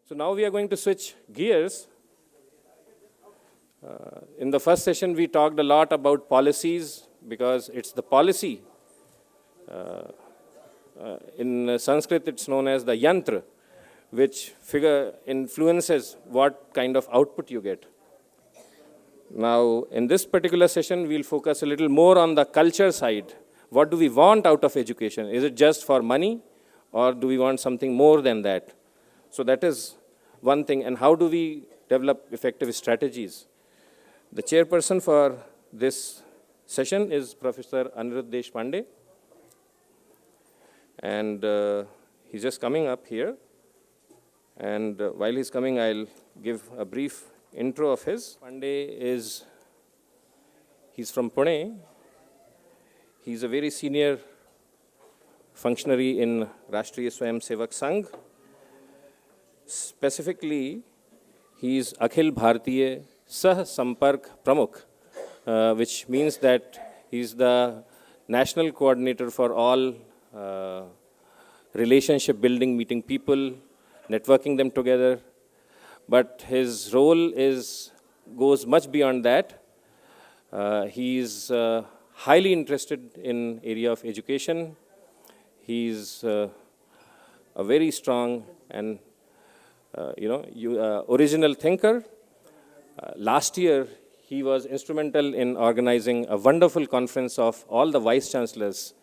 So now we are going to switch gears. In the first session, we talked a lot about policies because it's the policy. In Sanskrit, it's known as the yantra, which influences what kind of output you get. Now, in this particular session, we'll focus a little more on the culture side. What do we want out of education? Is it just for money, or do we want something more than that? So that is one thing. And how do we develop effective strategies? The chairperson for this session is Professor Anirudh Deshpande. And he's just coming up here. And while he's coming, I'll give a brief intro of his. He's from Pune. He's a very senior functionary in Rashtriya Swayam Sevak Sangh. Specifically, he is Akhil Bharatiya Sah Sampark Pramukh, which means that he's the national coordinator for all relationship building, meeting people, networking them together. But his role goes much beyond that. He is highly interested in area of education. He is a very strong and original thinker. Last year, he was instrumental in organizing a wonderful conference of all the vice chancellors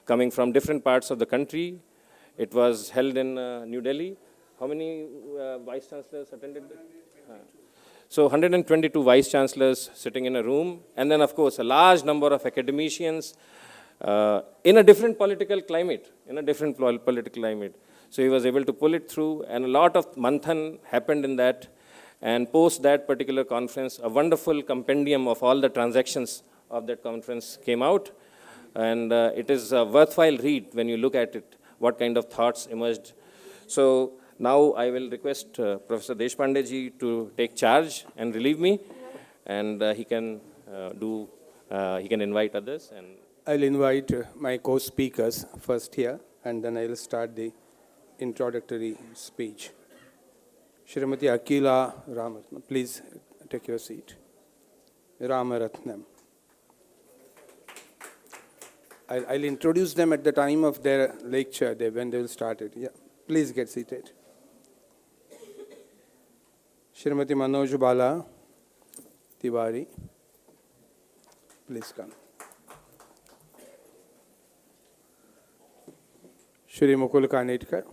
coming from different parts of the country. It was held in New Delhi. How many vice chancellors attended? So 122 vice chancellors sitting in a room, and then of course a large number of academicians in a different political climate, So he was able to pull it through, and a lot of manthan happened in that. And post that particular conference, a wonderful compendium of all the transactions of that conference came out. And it is a worthwhile read when you look at it, what kind of thoughts emerged. So now I will request Professor Deshpande ji to take charge and relieve me. And he can invite others. And I'll invite my co-speakers first here, and then I'll start the introductory speech. Shrimati Akila Ramaratnam, please take your seat. Ramaratnam. I'll introduce them at the time of their lecture, when they will start it. Yeah, please get seated. Shrimati Manoj Bala Tiwari, please come. Shri Mukul Kanetkar.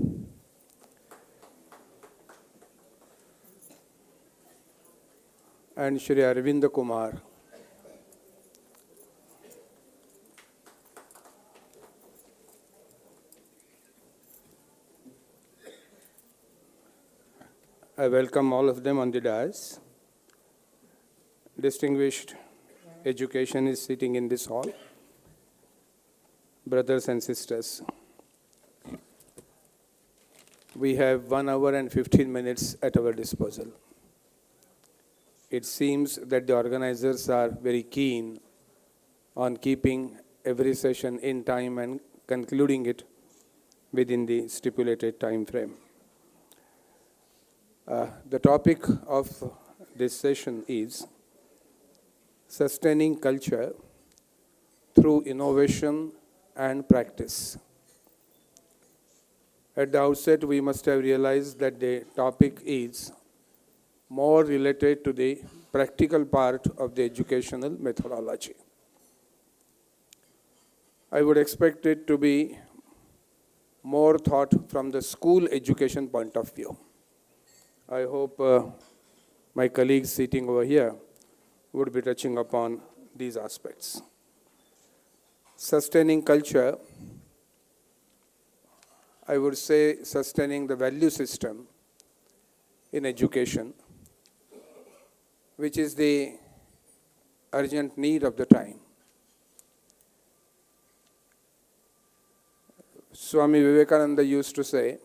And Shri Arvind Kumar. I welcome all of them on the dais. Distinguished education is sitting in this hall. Brothers and sisters, we have 1 hour and 15 minutes at our disposal. It seems that the organizers are very keen on keeping every session in time and concluding it within the stipulated time frame. The topic of this session is sustaining culture through innovation and practice. At the outset, we must have realized that the topic is more related to the practical part of the educational methodology. I would expect it to be more thought from the school education point of view. I hope my colleagues sitting over here would be touching upon these aspects. Sustaining culture, I would say sustaining the value system in education, which is the urgent need of the time. Swami Vivekananda used to say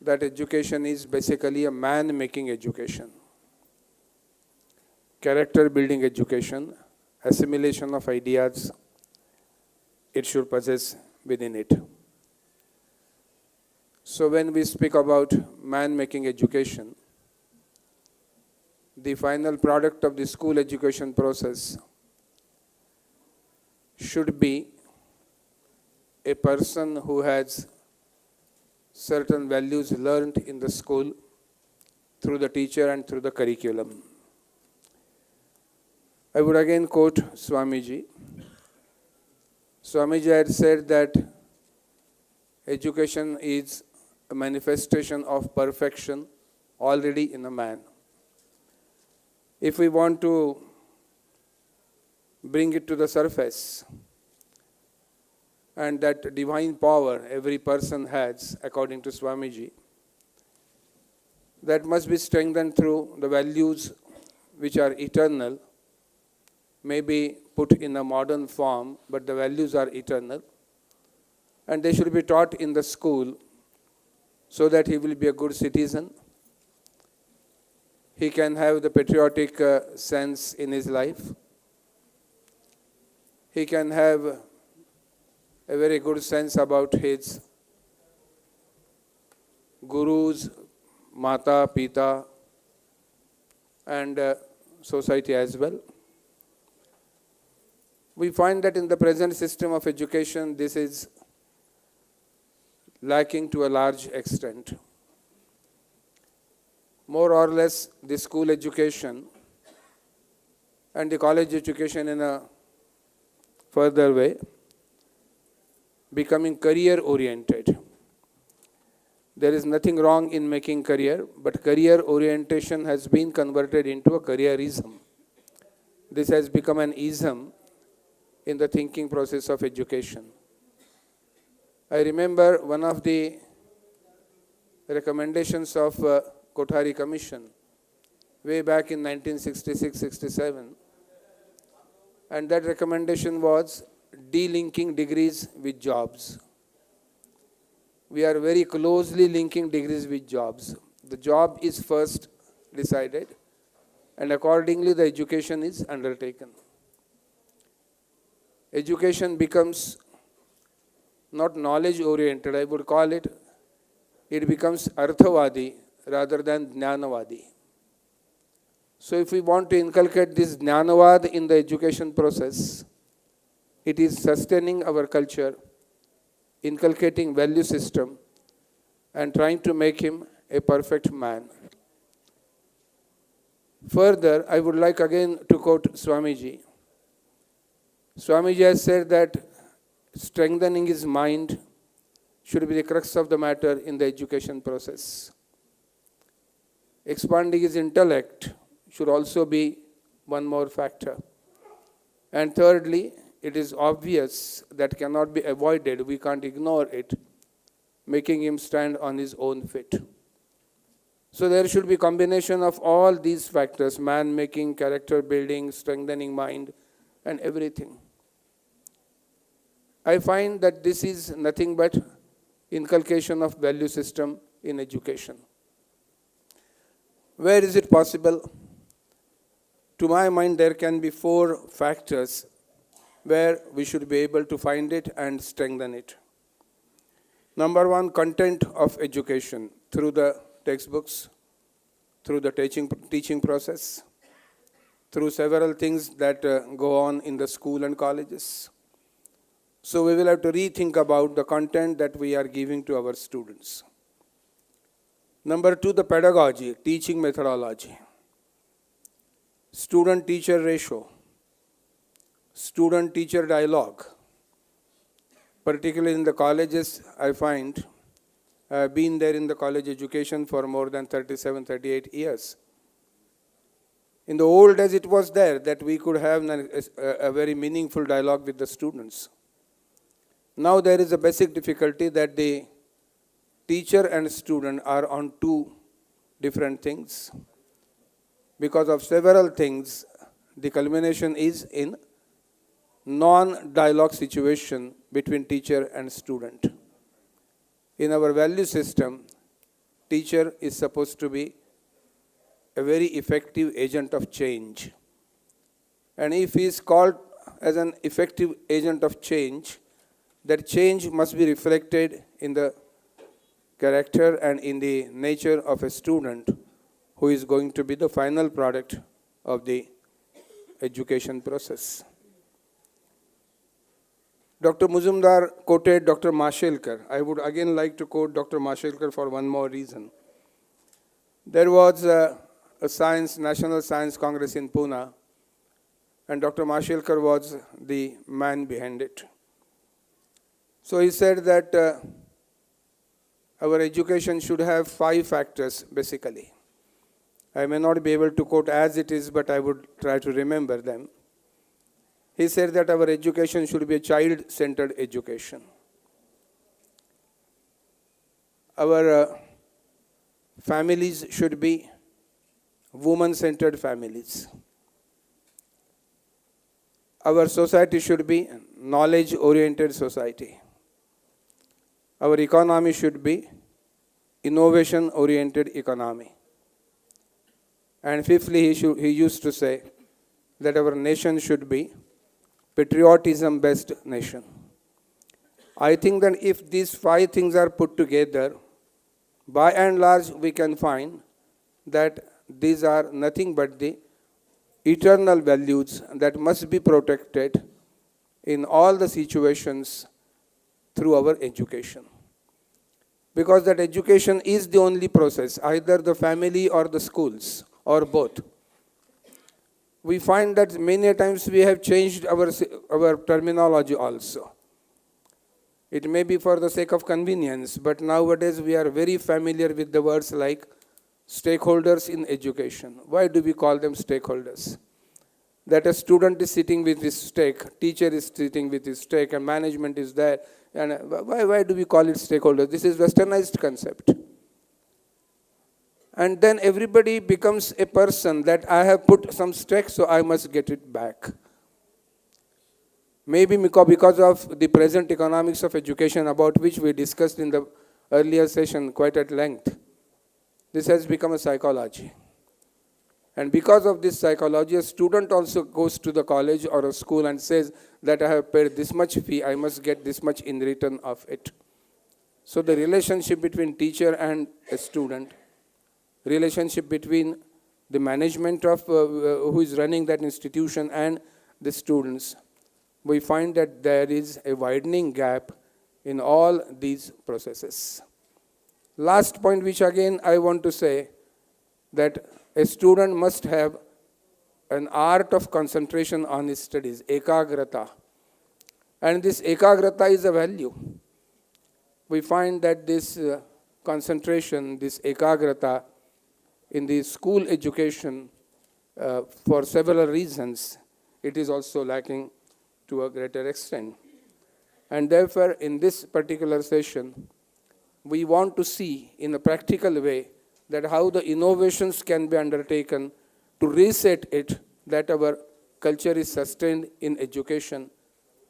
that education is basically a man-making education, character-building education, assimilation of ideas it should possess within it. So when we speak about man-making education, the final product of the school education process should be a person who has certain values learned in the school through the teacher and through the curriculum. I would again quote Swamiji. Swamiji had said that education is a manifestation of perfection already in a man. If we want to bring it to the surface, and that divine power every person has, according to Swamiji, that must be strengthened through the values which are eternal, may be put in a modern form, but the values are eternal, and they should be taught in the school so that he will be a good citizen. He can have the patriotic sense in his life. He can have a very good sense about his gurus, mata, pita, and society as well. We find that in the present system of education, this is lacking to a large extent. More or less, the school education and the college education in a further way, becoming career-oriented. There is nothing wrong in making career, but career orientation has been converted into a careerism. This has become an ism in the thinking process of education. I remember one of the recommendations of Kothari Commission way back in 1966-67, and that recommendation was de-linking degrees with jobs. We are very closely linking degrees with jobs. The job is first decided, and accordingly the education is undertaken. Education becomes not knowledge-oriented, I would call it, it becomes arthavadi rather than jnanavadi. So if we want to inculcate this jnanavad in the education process, it is sustaining our culture, inculcating value system, and trying to make him a perfect man. Further, I would like again to quote Swamiji. Swamiji has said that strengthening his mind should be the crux of the matter in the education process. Expanding his intellect should also be one more factor. And thirdly, it is obvious that cannot be avoided, we can't ignore it, making him stand on his own feet. So there should be combination of all these factors, man-making, character building, strengthening mind, and everything. I find that this is nothing but inculcation of value system in education. Where is it possible? To my mind, there can be 4 factors where we should be able to find it and strengthen it. Number 1, content of education through the textbooks, through the teaching process, through several things that go on in the school and colleges. So we will have to rethink about the content that we are giving to our students. Number 2, the pedagogy, teaching methodology. Student-teacher ratio, student-teacher dialogue. Particularly in the colleges, I find, I've been there in the college education for more than 37, 38 years. In the old days, it was there that we could have a very meaningful dialogue with the students. Now there is a basic difficulty that the teacher and student are on 2 different things. Because of several things, the culmination is in non-dialogue situation between teacher and student. In our value system, teacher is supposed to be a very effective agent of change. And if he is called as an effective agent of change, that change must be reflected in the character and in the nature of a student who is going to be the final product of the education process. Dr. Muzumdar quoted Dr. Mashelkar. I would again like to quote Dr. Mashelkar for one more reason. There was a National Science Congress in Pune, and Dr. Mashelkar was the man behind it. So he said that our education should have 5 factors, basically. I may not be able to quote as it is, but I would try to remember them. He said that our education should be a child-centered education. Our families should be woman-centered families. Our society should be knowledge-oriented society. Our economy should be innovation-oriented economy. And fifthly, he used to say that our nation should be patriotism-based nation. I think that if these 5 things are put together, by and large, we can find that these are nothing but the eternal values that must be protected in all the situations through our education. Because that education is the only process, either the family or the schools, or both. We find that many times we have changed our terminology also. It may be for the sake of convenience, but nowadays we are very familiar with the words like stakeholders in education. Why do we call them stakeholders? That a student is sitting with his stake, teacher is sitting with his stake, and management is there. And why do we call it stakeholders? This is westernized concept. And then everybody becomes a person that I have put some stake, so I must get it back. Maybe because of the present economics of education, about which we discussed in the earlier session quite at length, this has become a psychology. And because of this psychology, a student also goes to the college or a school and says that I have paid this much fee, I must get this much in return of it. So the relationship between teacher and a student, relationship between the management of who is running that institution and the students, we find that there is a widening gap in all these processes. Last point, which again I want to say, that a student must have an art of concentration on his studies, ekagrata. And this ekagrata is a value. We find that this concentration, this ekagrata in the school education, for several reasons, it is also lacking to a greater extent. And therefore, in this particular session, we want to see in a practical way that how the innovations can be undertaken to reset it, that our culture is sustained in education,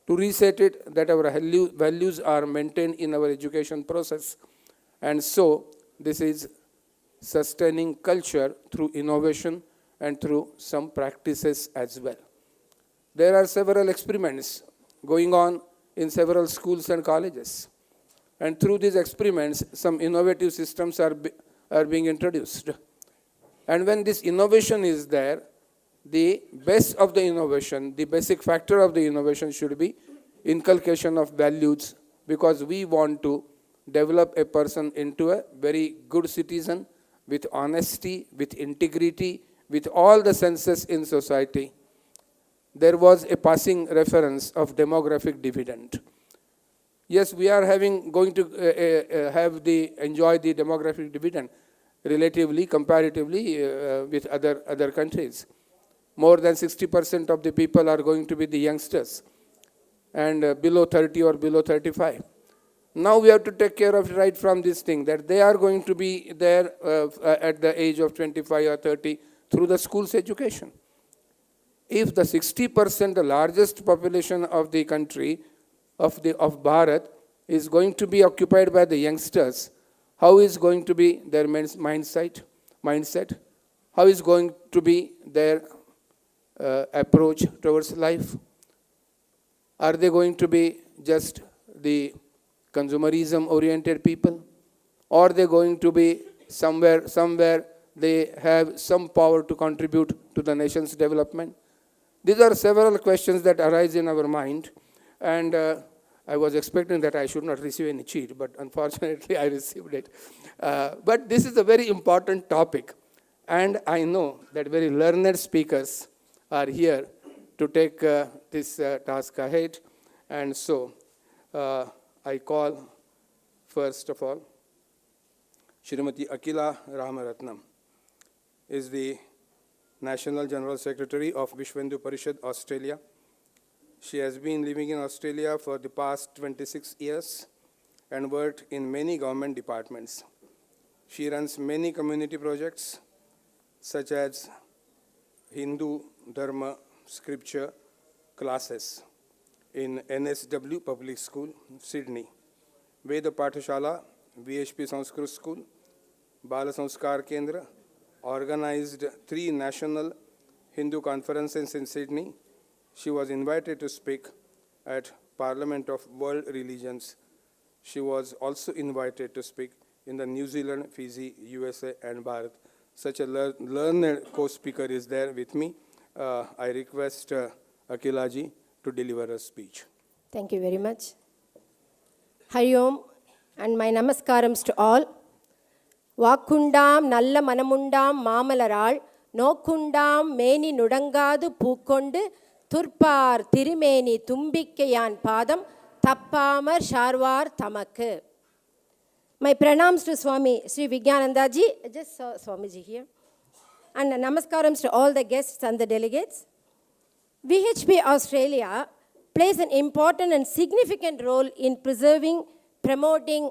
to reset it, that our values are maintained in our education process. And so, this is sustaining culture through innovation and through some practices as well. There are several experiments going on in several schools and colleges. And through these experiments, some innovative systems are being introduced. And when this innovation is there, the base of the innovation, the basic factor of the innovation should be inculcation of values, because we want to develop a person into a very good citizen with honesty, with integrity, with all the senses in society. There was a passing reference of demographic dividend. Yes, we are going to enjoy the demographic dividend relatively, comparatively with other countries. More than 60% of the people are going to be the youngsters, and below 30 or below 35. Now we have to take care of right from this thing, that they are going to be there at the age of 25 or 30 through the school's education. If the 60%, the largest population of the country, of Bharat, is going to be occupied by the youngsters, how is going to be their mindset? How is going to be their approach towards life? Are they going to be just the consumerism-oriented people? or they're going to be somewhere they have some power to contribute to the nation's development? These are several questions that arise in our mind, and I was expecting that I should not receive any cheat, but unfortunately I received it. But this is a very important topic, and I know that very learned speakers are here to take this task ahead, and so I call, first of all, Shrimati Akila Ramaratnam is the National General Secretary of Vishwa Hindu Parishad, Australia. She has been living in Australia for the past 26 years and worked in many government departments. She runs many community projects such as Hindu Dharma Scripture classes in NSW Public School, Sydney, Veda Pathashala, VHP Sanskrit School, Bala Sanskar Kendra, organized 3 national Hindu conferences in Sydney. She was invited to speak at Parliament of World Religions. She was also invited to speak in the New Zealand, Fiji, USA, and Bharat. Such a learned co-speaker is there with me. I request Akila ji to deliver a speech. Thank you very much. Hari Om and my namaskarams to all. வாக்குண்டாம் நல்ல மனமுண்டாம் மாமலராள் நோக்குண்டாம் மேனி நுடங்காது பூக்கொண்டு துர்ப்பார் திருமேனி தும்பிக்கையான் பாதம் தப்பாமர் ஷார்வார் தமக்கு. My pranams to Swami Sri Vigyananda ji, just saw Swamiji here, and namaskarams to all the guests and the delegates. VHP Australia plays an important and significant role in preserving, promoting,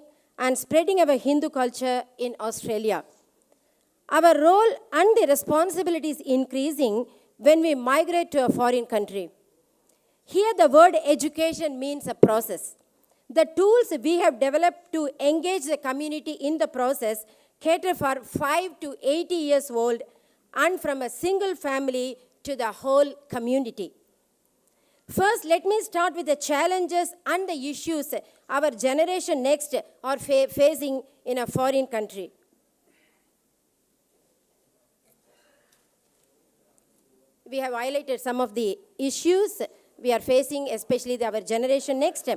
and spreading our Hindu culture in Australia. Our role and the responsibility is increasing when we migrate to a foreign country. Here the word education means a process. The tools we have developed to engage the community in the process cater for 5 to 80 years old and from a single family to the whole community. First, let me start with the challenges and the issues our generation next are facing in a foreign country. We have highlighted some of the issues we are facing, especially our generation next.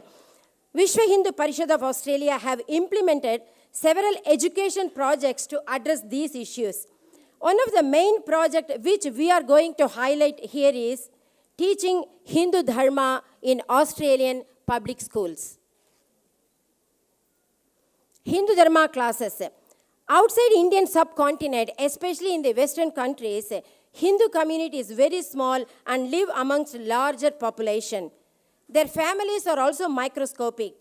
Vishwa Hindu Parishad of Australia have implemented several education projects to address these issues. One of the main projects which we are going to highlight here is teaching Hindu Dharma in Australian public schools. Hindu Dharma classes. Outside Indian subcontinent, especially in the Western countries, Hindu community is very small and live amongst larger population. Their families are also microscopic.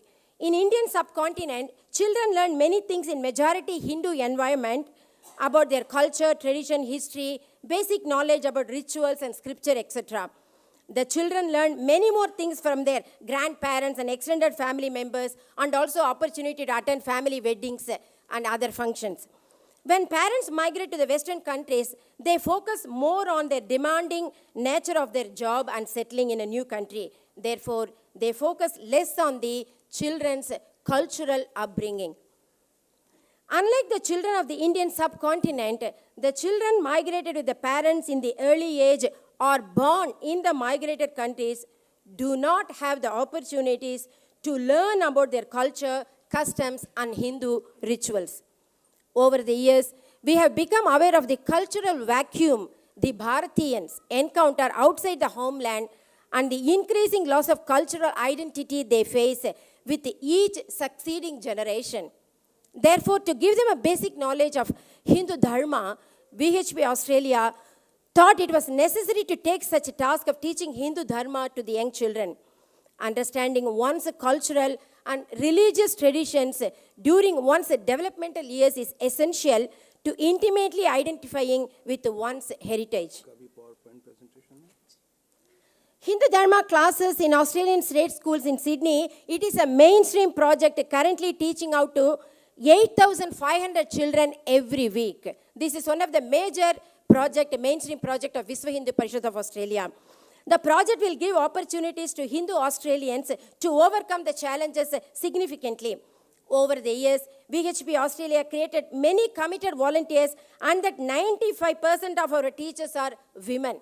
In Indian subcontinent, children learn many things in majority Hindu environment about their culture, tradition, history, basic knowledge about rituals and scripture, etc. The children learn many more things from their grandparents and extended family members, and also opportunity to attend family weddings and other functions. When parents migrate to the Western countries, they focus more on the demanding nature of their job and settling in a new country. Therefore, they focus less on the children's cultural upbringing. Unlike the children of the Indian subcontinent, the children migrated with the parents in the early age or born in the migrated countries do not have the opportunities to learn about their culture, customs, and Hindu rituals. Over the years, we have become aware of the cultural vacuum the Bharatiyans encounter outside the homeland and the increasing loss of cultural identity they face with each succeeding generation. Therefore, to give them a basic knowledge of Hindu Dharma, VHP Australia thought it was necessary to take such a task of teaching Hindu Dharma to the young children. Understanding one's cultural and religious traditions during one's developmental years is essential to intimately identifying with one's heritage. Hindu Dharma classes in Australian state schools in Sydney, it is a mainstream project currently teaching out to 8,500 children every week. This is one of the major mainstream project of Vishwa Hindu Parishad of Australia. The project will give opportunities to Hindu Australians to overcome the challenges significantly. Over the years, VHP Australia created many committed volunteers, and that 95% of our teachers are women.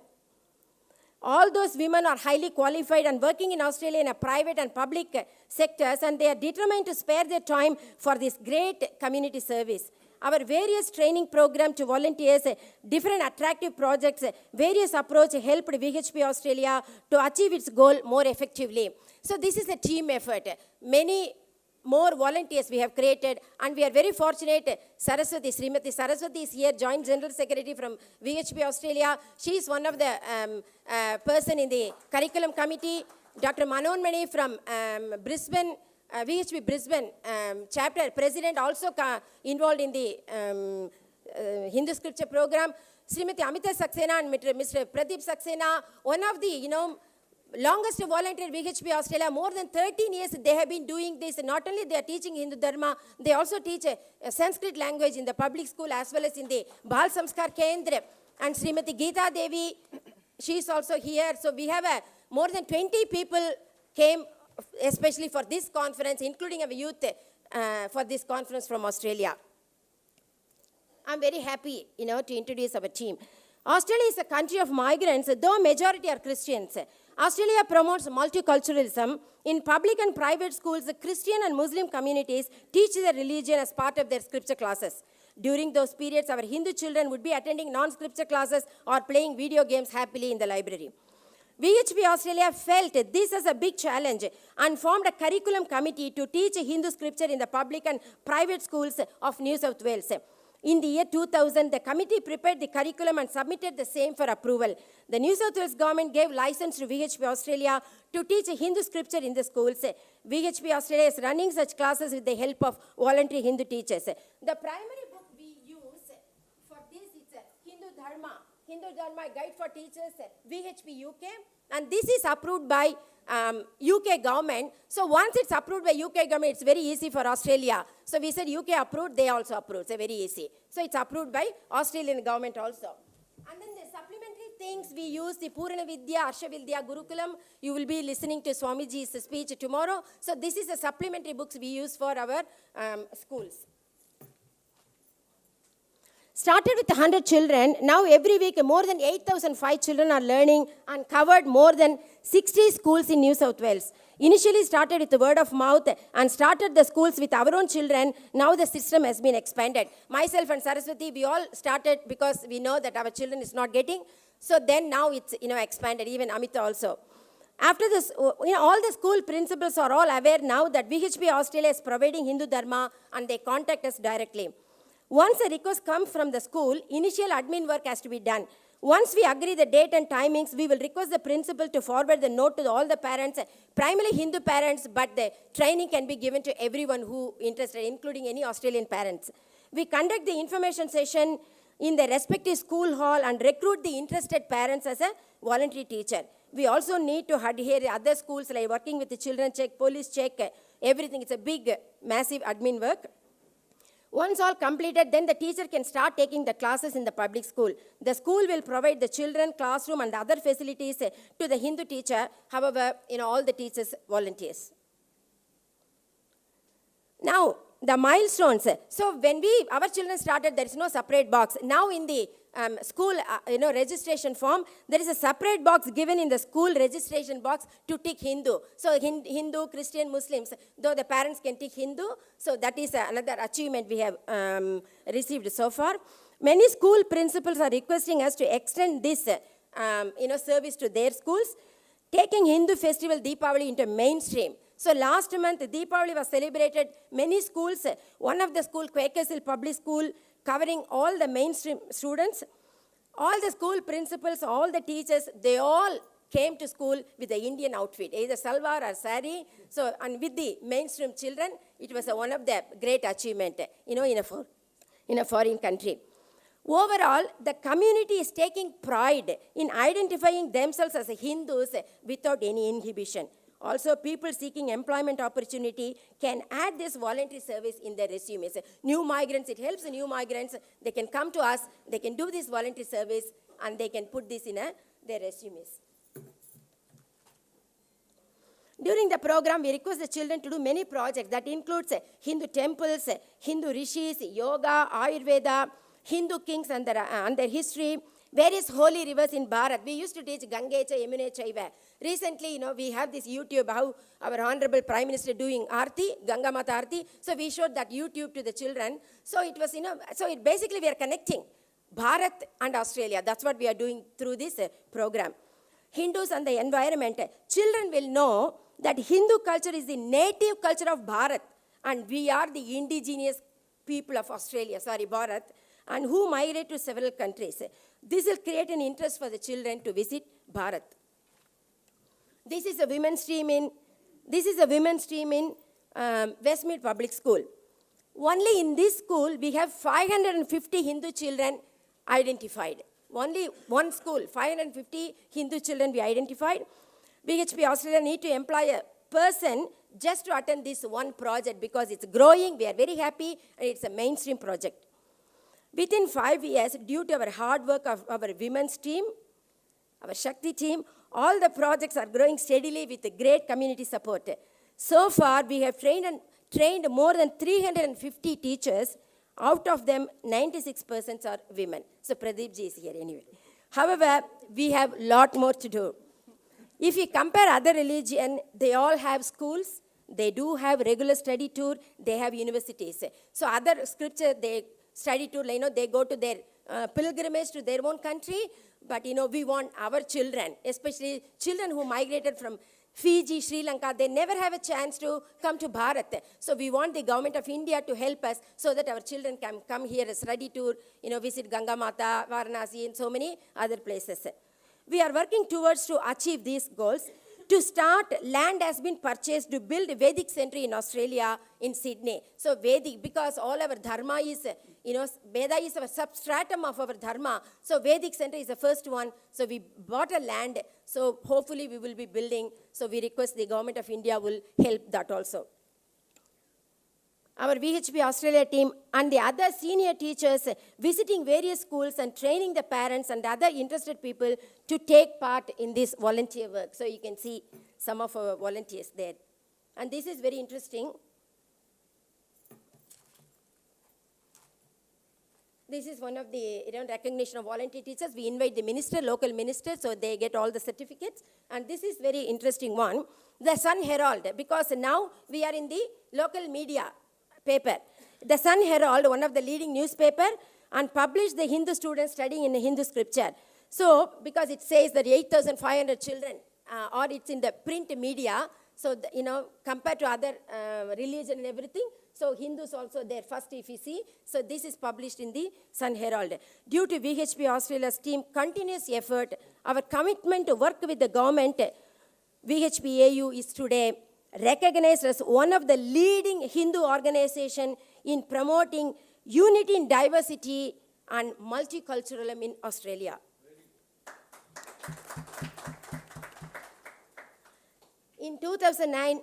All those women are highly qualified and working in Australia in a private and public sectors, and they are determined to spare their time for this great community service. Our various training program to volunteers, different attractive projects, various approach helped VHP Australia to achieve its goal more effectively. So this is a team effort. Many more volunteers we have created, and we are very fortunate. Saraswati, Srimati Saraswati is here, Joint General Secretary from VHP Australia. She is one of the person in the curriculum committee. Dr. Manon Mani from Brisbane, VHP Brisbane chapter president, also involved in the Hindu scripture program. Srimati Amita Saxena and Mr. Pradeep Saxena, one of the, longest volunteer VHP Australia, more than 13 years they have been doing this. Not only they are teaching Hindu Dharma, they also teach a Sanskrit language in the public school as well as in the Bal Samskar Kendra. And Srimati Geeta Devi, she is also here. So we have more than 20 people came especially for this conference, including our youth for this conference from Australia. I'm very happy, to introduce our team. Australia is a country of migrants, though majority are Christians. Australia promotes multiculturalism. In public and private schools, the Christian and Muslim communities teach their religion as part of their scripture classes. During those periods, our Hindu children would be attending non-scripture classes or playing video games happily in the library. VHP Australia felt this as a big challenge and formed a curriculum committee to teach Hindu scripture in the public and private schools of New South Wales. In the year 2000, the committee prepared the curriculum and submitted the same for approval. The New South Wales government gave license to VHP Australia to teach Hindu scripture in the schools. VHP Australia is running such classes with the help of voluntary Hindu teachers. The primary book we use for this is Hindu Dharma Guide for Teachers, VHP UK, and this is approved by UK government. So once it's approved by UK government, it's very easy for Australia. So we said UK approved, they also approved. So very easy. So it's approved by Australian government also. And then the supplementary things we use, the Purana Vidya, Arsha Vidya, Gurukulam. You will be listening to Swamiji's speech tomorrow. So this is the supplementary books we use for our schools. Started with 100 children. Now every week more than 8,005 children are learning and covered more than 60 schools in New South Wales. Initially started with the word of mouth and started the schools with our own children. Now the system has been expanded. Myself and Saraswati, we all started because we know that our children is not getting. So then now it's expanded, even Amita also. After this, all the school principals are all aware now that VHP Australia is providing Hindu Dharma and they contact us directly. Once a request comes from the school, initial admin work has to be done. Once we agree the date and timings, we will request the principal to forward the note to all the parents, primarily Hindu parents, but the training can be given to everyone who is interested, including any Australian parents. We conduct the information session in the respective school hall and recruit the interested parents as a voluntary teacher. We also need to adhere to other schools like working with the children check, police check, everything. It's a big, massive admin work. Once all completed, then the teacher can start taking the classes in the public school. The school will provide the children, classroom, and other facilities to the Hindu teacher. However, all the teachers volunteers. Now, the milestones. So when our children started, there is no separate box. Now in the school, registration form, there is a separate box given in the school registration box to tick Hindu. So Hindu, Christian, Muslims, though the parents can tick Hindu. So that is another achievement we have received so far. Many school principals are requesting us to extend this, service to their schools, taking Hindu festival Deepavali into mainstream. So last month, Deepavali was celebrated. Many schools, one of the school, Quakers Hill Public School, covering all the mainstream students, all the school principals, all the teachers, they all came to school with the Indian outfit, either salwar or sari. So, and with the mainstream children, it was one of the great achievement, in a foreign country. Overall, the community is taking pride in identifying themselves as Hindus without any inhibition. Also, people seeking employment opportunity can add this voluntary service in their resumes. New migrants, it helps the new migrants. They can come to us, they can do this voluntary service, and they can put this in their resumes. During the program, we request the children to do many projects that includes Hindu temples, Hindu rishis, yoga, Ayurveda, Hindu kings and their history, various holy rivers in Bharat. We used to teach Gangecha, Yamune Chaiva. Recently, we have this YouTube, how our Honorable Prime Minister doing Aarti, Ganga Mata Aarti. So we showed that YouTube to the children. So it was, basically we are connecting Bharat and Australia. That's what we are doing through this program. Hindus and the environment. Children will know that Hindu culture is the native culture of Bharat, and we are the indigenous people of Australia, Bharat, and who migrate to several countries. This will create an interest for the children to visit Bharat. This is a women's stream in Westmead Public School. Only in this school, we have 550 Hindu children identified. Only one school, 550 Hindu children we identified. BHP Australia need to employ a person just to attend this one project because it's growing. We are very happy and it's a mainstream project. Within 5 years, due to our hard work of our women's team, our Shakti team, all the projects are growing steadily with great community support. So far, we have trained more than 350 teachers. Out of them, 96% are women. So Pradeep ji is here anyway. However, we have a lot more to do. If you compare other religions, they all have schools, they do have regular study tour, they have universities. So other scripture, they study tour, they go to their pilgrimage to their own country, but we want our children, especially children who migrated from Fiji, Sri Lanka, they never have a chance to come to Bharat. So we want the government of India to help us so that our children can come here as study tour, visit Ganga Mata, Varanasi, and so many other places. We are working towards to achieve these goals. To start, land has been purchased to build a Vedic center in Australia, in Sydney. So Vedic, because all our dharma is, Veda is our substratum of our dharma. So Vedic center is the first one. So we bought a land. So hopefully we will be building. So we request the government of India will help that also. Our VHP Australia team and the other senior teachers visiting various schools and training the parents and other interested people to take part in this volunteer work. So you can see some of our volunteers there. And this is very interesting. This is one of the recognition of volunteer teachers. We invite the minister, local minister, so they get all the certificates. And this is very interesting one. The Sun Herald, because now we are in the local media paper. The Sun Herald, one of the leading newspaper, and published the Hindu students studying in the Hindu scripture. So, because it says that 8,500 children, or it's in the print media, so, compared to other religion and everything, so Hindus also their first if you see. So this is published in the Sun Herald. Due to VHP Australia's team continuous effort, our commitment to work with the government, VHPAU is today recognized as one of the leading Hindu organizations in promoting unity in diversity and multiculturalism in Australia. In 2009,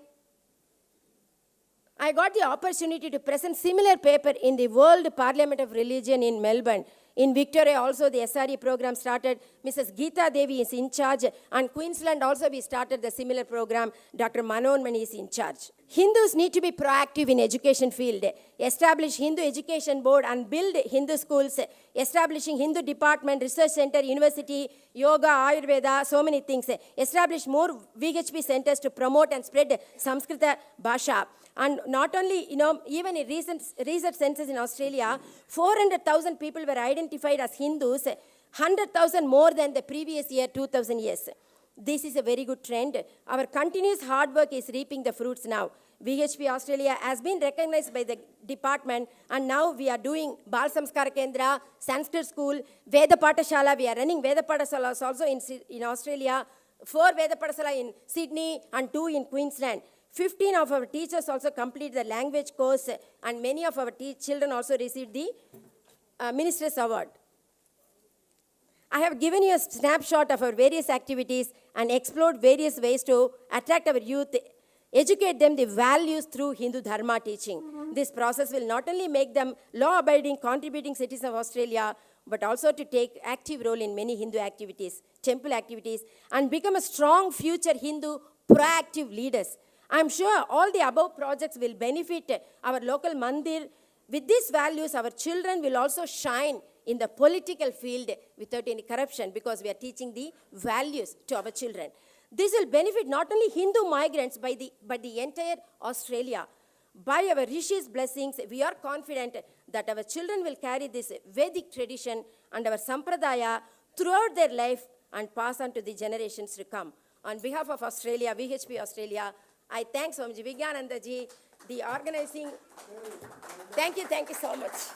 I got the opportunity to present similar paper in the World Parliament of Religion in Melbourne. In Victoria also the SRE program started. Mrs. Geeta Devi is in charge. And Queensland also we started the similar program. Dr. Manon Mani is in charge. Hindus need to be proactive in education field. Establish Hindu Education Board and build Hindu schools. Establishing Hindu Department, Research Center, University, Yoga, Ayurveda, so many things. Establish more VHP centers to promote and spread Samskrita Bhasha. And not only, even in recent census in Australia, 400,000 people were identified as Hindus, 100,000 more than the previous year, 2000 years. This is a very good trend. Our continuous hard work is reaping the fruits now. VHP Australia has been recognized by the department, and now we are doing Bal Samskara Kendra, Sanskrit School, Veda Patashala. We are running Veda Patashalas also in Australia, 4 Veda Patashala in Sydney and 2 in Queensland. 15 of our teachers also complete the language course, and many of our children also received the Minister's Award. I have given you a snapshot of our various activities and explored various ways to attract our youth, educate them the values through Hindu Dharma teaching. This process will not only make them law-abiding, contributing citizens of Australia, but also to take active role in many Hindu activities, temple activities, and become a strong future Hindu proactive leaders. I'm sure all the above projects will benefit our local mandir. With these values, our children will also shine in the political field without any corruption, because we are teaching the values to our children. This will benefit not only Hindu migrants but the entire Australia. By our Rishi's blessings, we are confident that our children will carry this Vedic tradition and our Sampradaya throughout their life and pass on to the generations to come. On behalf of Australia, VHP Australia, I thank Swamiji Vigyananda ji, the organizing. Thank you so much.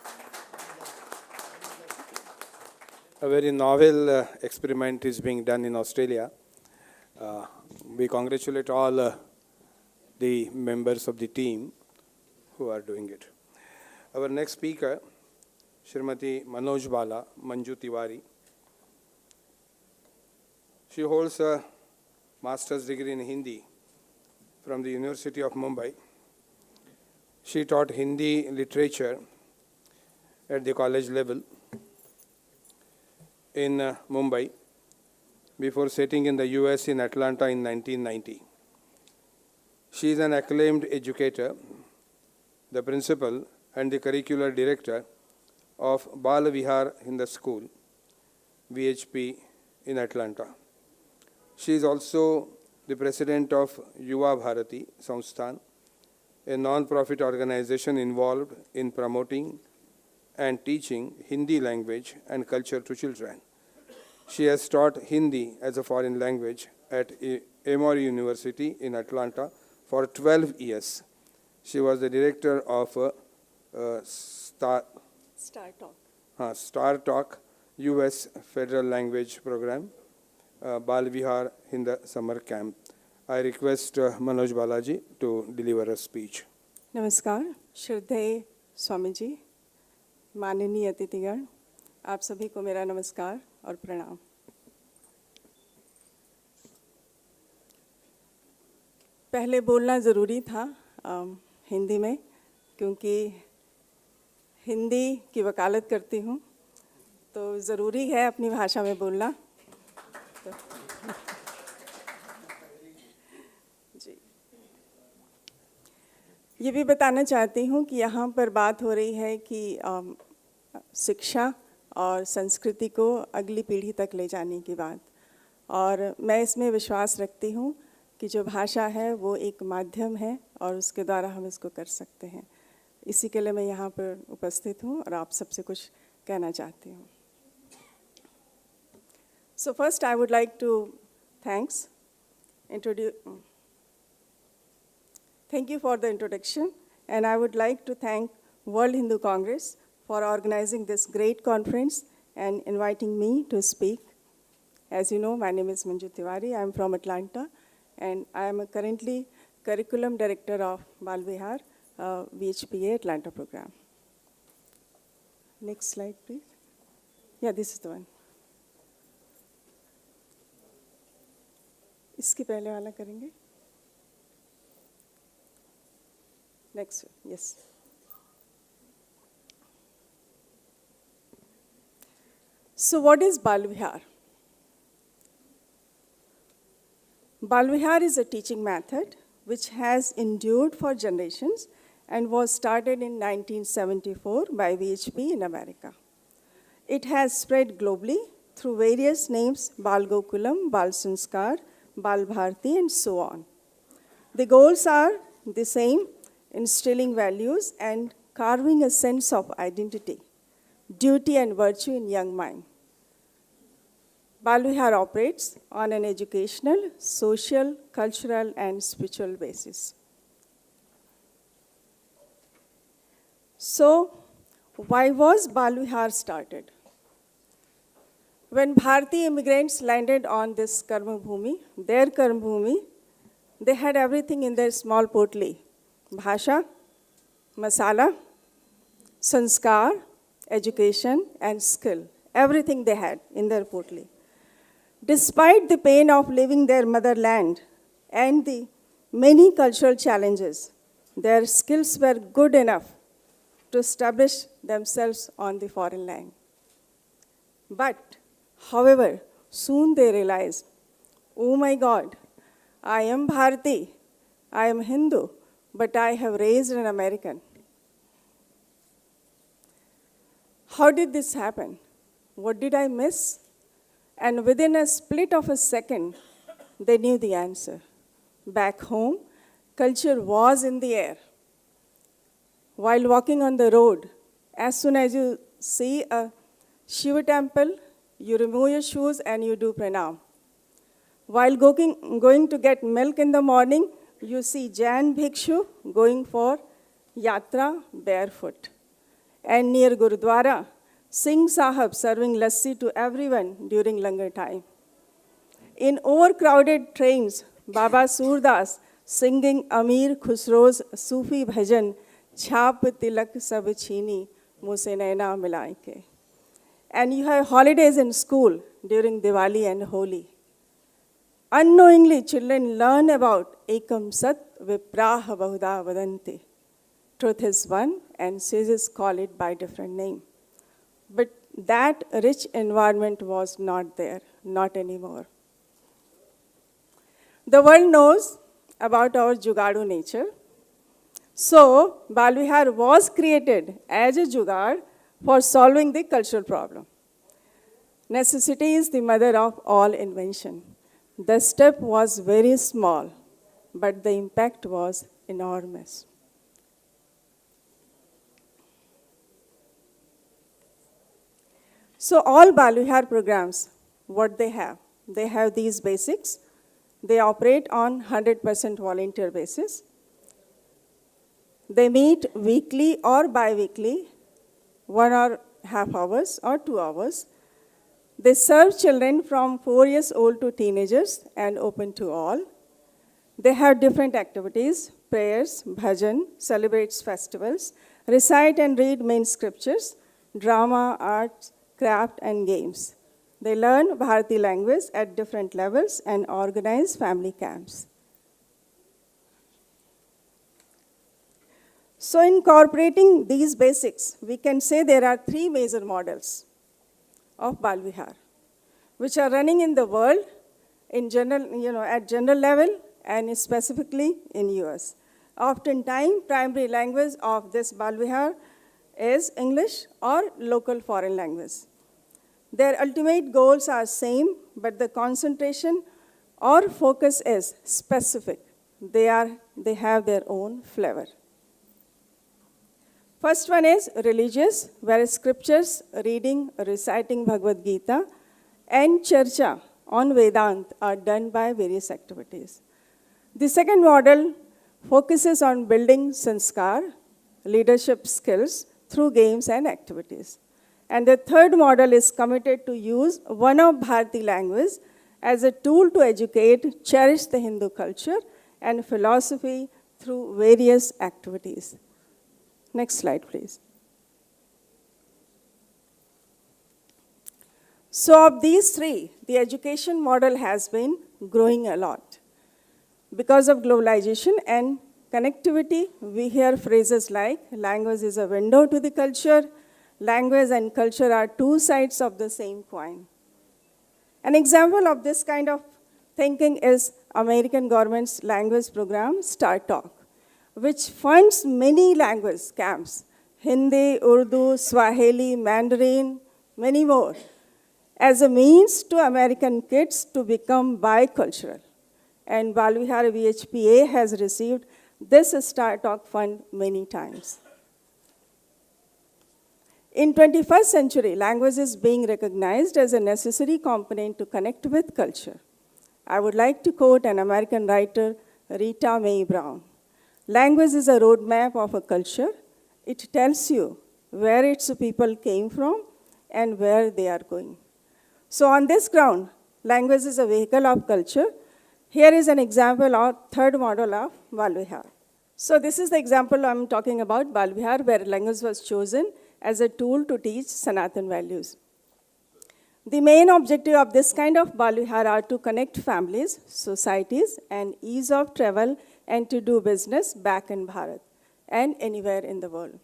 A very novel experiment is being done in Australia. We congratulate all the members of the team who are doing it. Our next speaker, Srimati Manoj Bala Manju Tiwari. She holds a master's degree in Hindi from the University of Mumbai. She taught Hindi literature at the college level in Mumbai before settling in the US in Atlanta in 1990. She is an acclaimed educator, the principal and the curricular director of Bal Vihar in the school, VHP in Atlanta. She is also the president of Yuva Bharati Sansthan, a non-profit organization involved in promoting and teaching Hindi language and culture to children. She has taught Hindi as a foreign language at Emory University in Atlanta for 12 years. She was the director of Star Talk US Federal Language Program, Bal Vihar in the summer camp. I request Manoj Balaji to deliver a speech. नमस्कार, श्रद्धेय स्वामी जी, माननीय अतिथिगण, आप सभी को मेरा नमस्कार और प्रणाम। पहले बोलना ज़रूरी था हिंदी में, क्योंकि हिंदी की वकालत करती हूँ, तो ज़रूरी है अपनी भाषा में बोलना। जी, ये भी बताना चाहती हूँ कि यहाँ पर बात हो रही है कि शिक्षा और संस्कृति को अगली पीढ़ी तक ले जाने की बात, और मैं इसमें विश्वास रखती हूँ कि जो भाषा है वो एक माध्यम है और उसके द्वारा हम इसको कर सकते हैं। इसी के लिए मैं यहाँ पर उपस्थित हूँ और आप सबसे कुछ कहना चाहती हूँ। So first I would like to thank you for the introduction, and I would like to thank World Hindu Congress for organizing this great conference and inviting me to speak. As you know, my name is Manju Tiwari. I am from Atlanta, and I am currently curriculum director of Bal Vihar VHPA Atlanta program. Next slide, please. Yeah, this is the one. इसके पहले वाला करेंगे. Next, yes. So what is Bal Vihar? Bal Vihar is a teaching method which has endured for generations and was started in 1974 by VHP in America. It has spread globally through various names: Bal Gokulam, Bal Sanskar, Bal Bharti, and so on. The goals are the same: instilling values and carving a sense of identity, duty and virtue in young mind. Bal Vihar operates on an educational, social, cultural, and spiritual basis. So, why was Bal Vihar started? When Bharti immigrants landed on this Karma Bhumi, their Karma Bhumi, they had everything in their small potli: bhasha, masala, sanskar, education, and skill. Everything they had in their potli. Despite the pain of leaving their motherland and the many cultural challenges, their skills were good enough to establish themselves on the foreign land. But, however, soon they realized, oh my God, I am Bharati, I am Hindu, but I have raised an American. How did this happen? What did I miss? And within a split of a second, they knew the answer. Back home, culture was in the air. While walking on the road, as soon as you see a Shiva temple, you remove your shoes and you do pranam. While going to get milk in the morning, you see Jain Bhikshu going for yatra barefoot. And near Gurudwara, Singh Sahib serving lassi to everyone during langar time. In overcrowded trains, Baba Surdas singing Amir Khusro's Sufi bhajan, Chhap Tilak Sab Chini, Muse Naina Milai ke. And you have holidays in school during Diwali and Holi. Unknowingly, children learn about Ekam Sat Vipraha Bahuda Vadanti. Truth is one, and sages call it by different name. But that rich environment was not there, not anymore. The world knows about our Jugadu nature. So, Bal Vihar was created as a Jugad for solving the cultural problem. Necessity is the mother of all invention. The step was very small, but the impact was enormous. So all Bal Vihar programs, what they have? They have these basics. They operate on 100% volunteer basis. They meet weekly or bi-weekly, 1.5 hours or 2 hours. They serve children from 4 years old to teenagers and open to all. They have different activities, prayers, bhajan, celebrates festivals, recite and read main scriptures, drama, arts, craft and games. They learn Bharati language at different levels and organize family camps. So incorporating these basics, we can say there are 3 major models of Bal Vihar, which are running in the world in general, at general level and specifically in US. Oftentimes, primary language of this Bal Vihar is English or local foreign language. Their ultimate goals are same, but the concentration or focus is specific. They have their own flavor. First one is religious, where scriptures, reading, reciting Bhagavad Gita, and charcha on Vedant are done by various activities. The second model focuses on building sanskar, leadership skills, through games and activities. And the third model is committed to use one of Bharati language as a tool to educate, cherish the Hindu culture and philosophy through various activities. Next slide, please. So of these 3, the education model has been growing a lot. Because of globalization and connectivity, we hear phrases like language is a window to the culture, language and culture are 2 sides of the same coin. An example of this kind of thinking is American government's language program, StarTalk, which funds many language camps, Hindi, Urdu, Swahili, Mandarin, many more, as a means to American kids to become bicultural. And Bal Vihar VHPA has received this StarTalk fund many times. In 21st century, language is being recognized as a necessary component to connect with culture. I would like to quote an American writer, Rita Mae Brown. Language is a roadmap of a culture. It tells you where its people came from and where they are going. So on this ground, language is a vehicle of culture. Here is an example of third model of Bal Vihar. So this is the example I'm talking about, Bal Vihar, where language was chosen as a tool to teach Sanatan values. The main objective of this kind of Bal Vihar are to connect families, societies, and ease of travel and to do business back in Bharat and anywhere in the world.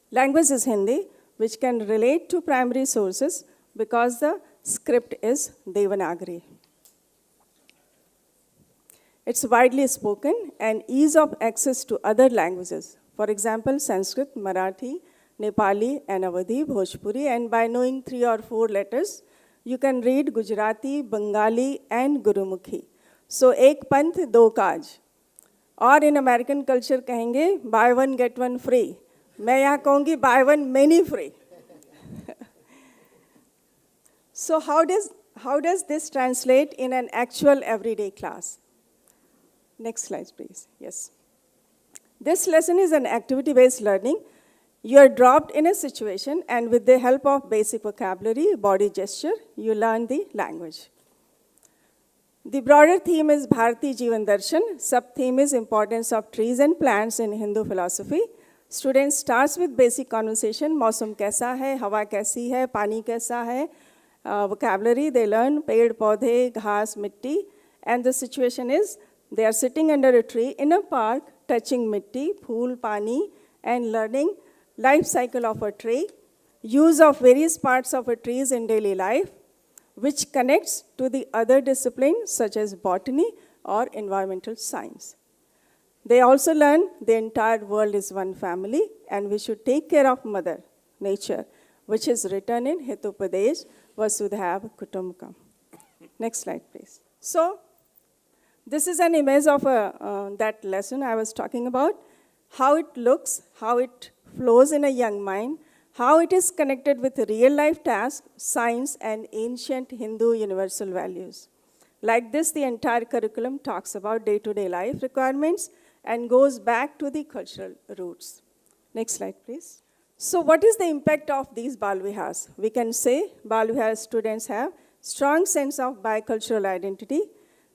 Language is Hindi, which can relate to primary sources because the script is Devanagari. It's widely spoken and ease of access to other languages. For example, Sanskrit, Marathi, Nepali, and Awadhi, Bhojpuri, and by knowing 3 or 4 letters, you can read Gujarati, Bengali, and Gurumukhi. So, ek panth, do kaj. और in American culture कहेंगे by one get one free, मैं यहाँ कहूँगी by one many free. So how does this translate in an actual everyday class? Next slide, please. Yes. This lesson is an activity-based learning. You are dropped in a situation, and with the help of basic vocabulary, body gesture, you learn the language. The broader theme is Bharati Jeevan Darshan. Sub-theme is importance of trees and plants in Hindu philosophy. Students starts with basic conversation. मौसम कैसा है, हवा कैसी है, पानी कैसा है. Vocabulary, they learn पेड़, पौधे, घास, मिट्टी. And the situation is they are sitting under a tree in a park, touching mitti, phool, pani, and learning life cycle of a tree, use of various parts of a trees in daily life, which connects to the other disciplines such as botany or environmental science. They also learn the entire world is one family and we should take care of Mother Nature, which is written in Hitopadesh Vasudhaiva Kutumbakam. Next slide, please. So, this is an image of that lesson I was talking about, how it looks, how it flows in a young mind, how it is connected with real-life tasks, science, and ancient Hindu universal values. Like this, the entire curriculum talks about day-to-day life requirements and goes back to the cultural roots. Next slide, please. So what is the impact of these Balvihars? We can say Balvihar students have strong sense of bicultural identity.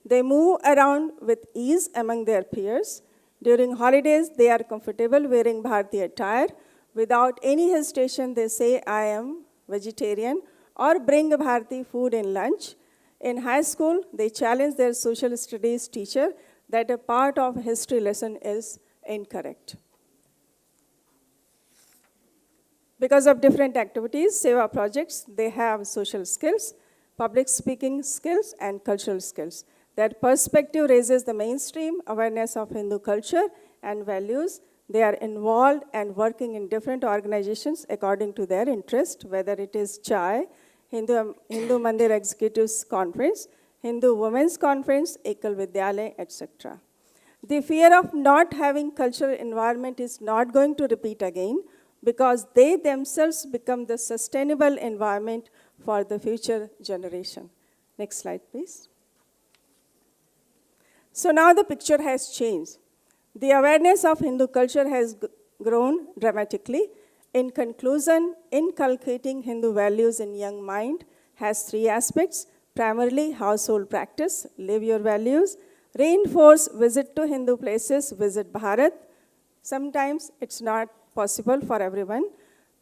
They move around with ease among their peers. During holidays, they are comfortable wearing Bharati attire. Without any hesitation, they say, I am vegetarian, or bring Bharati food in lunch. In high school, they challenge their social studies teacher that a part of history lesson is incorrect. Because of different activities, Seva projects, they have social skills, public speaking skills, and cultural skills. Their perspective raises the mainstream awareness of Hindu culture and values. They are involved and working in different organizations according to their interest, whether it is CHAI, Hindu Mandir Executives Conference, Hindu Women's Conference, Ekal Vidyalaya, etc. The fear of not having cultural environment is not going to repeat again because they themselves become the sustainable environment for the future generation. Next slide, please. So now the picture has changed. The awareness of Hindu culture has grown dramatically. In conclusion, inculcating Hindu values in young mind has 3 aspects. Primarily, household practice, live your values. Reinforce, visit to Hindu places, visit Bharat. Sometimes it's not possible for everyone.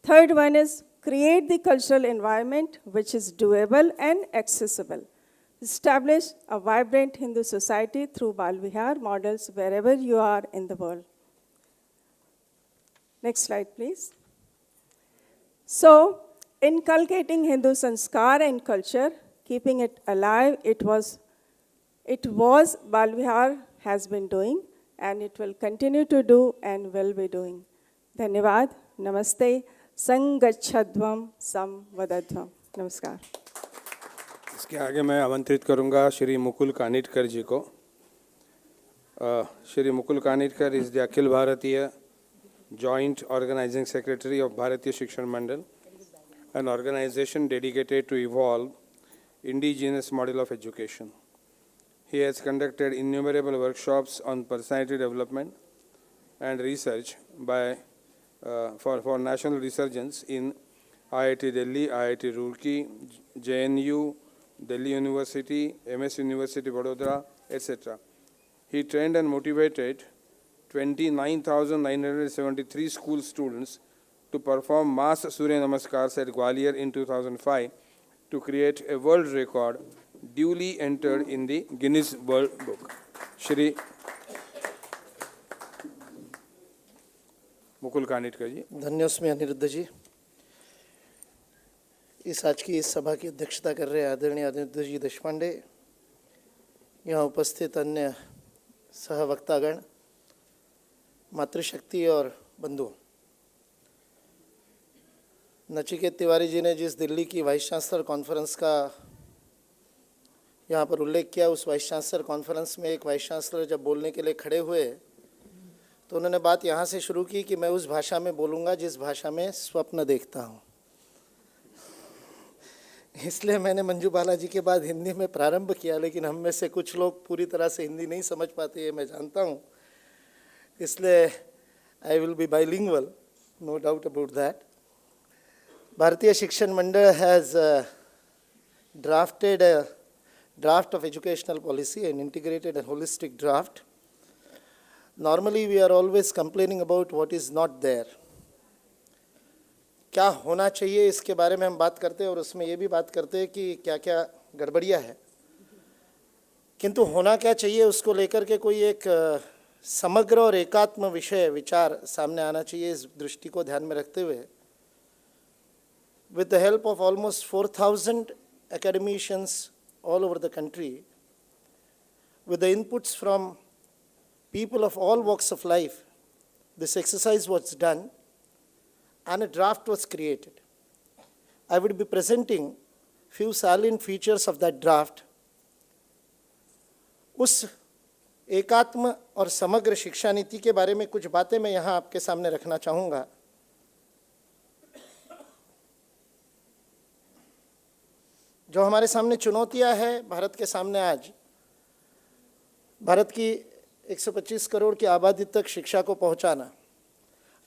Third one is create the cultural environment which is doable and accessible. Establish a vibrant Hindu society through Balvihar models wherever you are in the world. Next slide, please. So, inculcating Hindu sanskar and culture, keeping it alive, it was Balvihar has been doing, and it will continue to do and will be doing. Dhanyavad, namaste, sangachhadvam samvadadvam. Namaskar. इसके आगे मैं आमंत्रित करूंगा श्री मुकुल कानिटकर जी को. Shri Mukul Kanitkar is the Akhil Bharatiya Joint Organizing Secretary of Bharatiya Shikshan Mandal, an organization dedicated to evolve indigenous model of education. He has conducted innumerable workshops on personality development and research for national resurgence in IIT Delhi, IIT Roorkee, JNU, Delhi University, MS University Vadodara, etc. He trained and motivated 29,973 school students to perform mass Surya Namaskars at Gwalior in 2005 to create a world record duly entered in the Guinness World Book. Shri Mukul Kanitkar जी. धन्योस्मि अनिरुद्ध जी. आज की इस सभा की अध्यक्षता कर रहे आदरणीय अनिरुद्ध जी देशपांडे, यहाँ उपस्थित अन्य सहवक्तागण, मातृशक्ति और बंधुओं, नचिकेत तिवारी जी ने जिस दिल्ली की वाइस चांसलर कॉन्फ्रेंस का यहाँ पर उल्लेख किया, उस वाइस चांसलर कॉन्फ्रेंस में एक वाइस चांसलर जब बोलने के लिए खड़े हुए तो उन्होंने बात यहाँ से शुरू की कि मैं उस भाषा में बोलूँगा जिस भाषा में स्वप्न देखता हूँ। इसलिए मैंने मंजू बालाजी के बाद हिंदी में प्रारंभ किया, लेकिन हम में से कुछ लोग पूरी तरह से हिंदी नहीं समझ पाते, ये मैं जानता हूँ। इसलिए I will be bilingual, no doubt about that. Bharatiya Shikshan Mandal has drafted a draft of educational policy, an integrated and holistic draft. Normally we are always complaining about what is not there. क्या होना चाहिए इसके बारे में हम बात करते हैं और उसमें ये भी बात करते हैं कि क्या क्या गड़बड़ियाँ है, किंतु होना क्या चाहिए उसको लेकर के कोई एक समग्र और एकात्म विचार सामने आना चाहिए। इस दृष्टि को ध्यान में रखते हुए, with the help of almost 4,000 academicians all over the country, with the inputs from people of all walks of life, this exercise was done and a draft was created. I would be presenting few salient features of that draft. उस एकात्म और समग्र शिक्षा नीति के बारे में कुछ बातें मैं यहाँ आपके सामने रखना चाहूँगा। जो हमारे सामने चुनौतियाँ हैं भारत के सामने आज, भारत की 125 करोड़ की आबादी तक शिक्षा को पहुँचाना।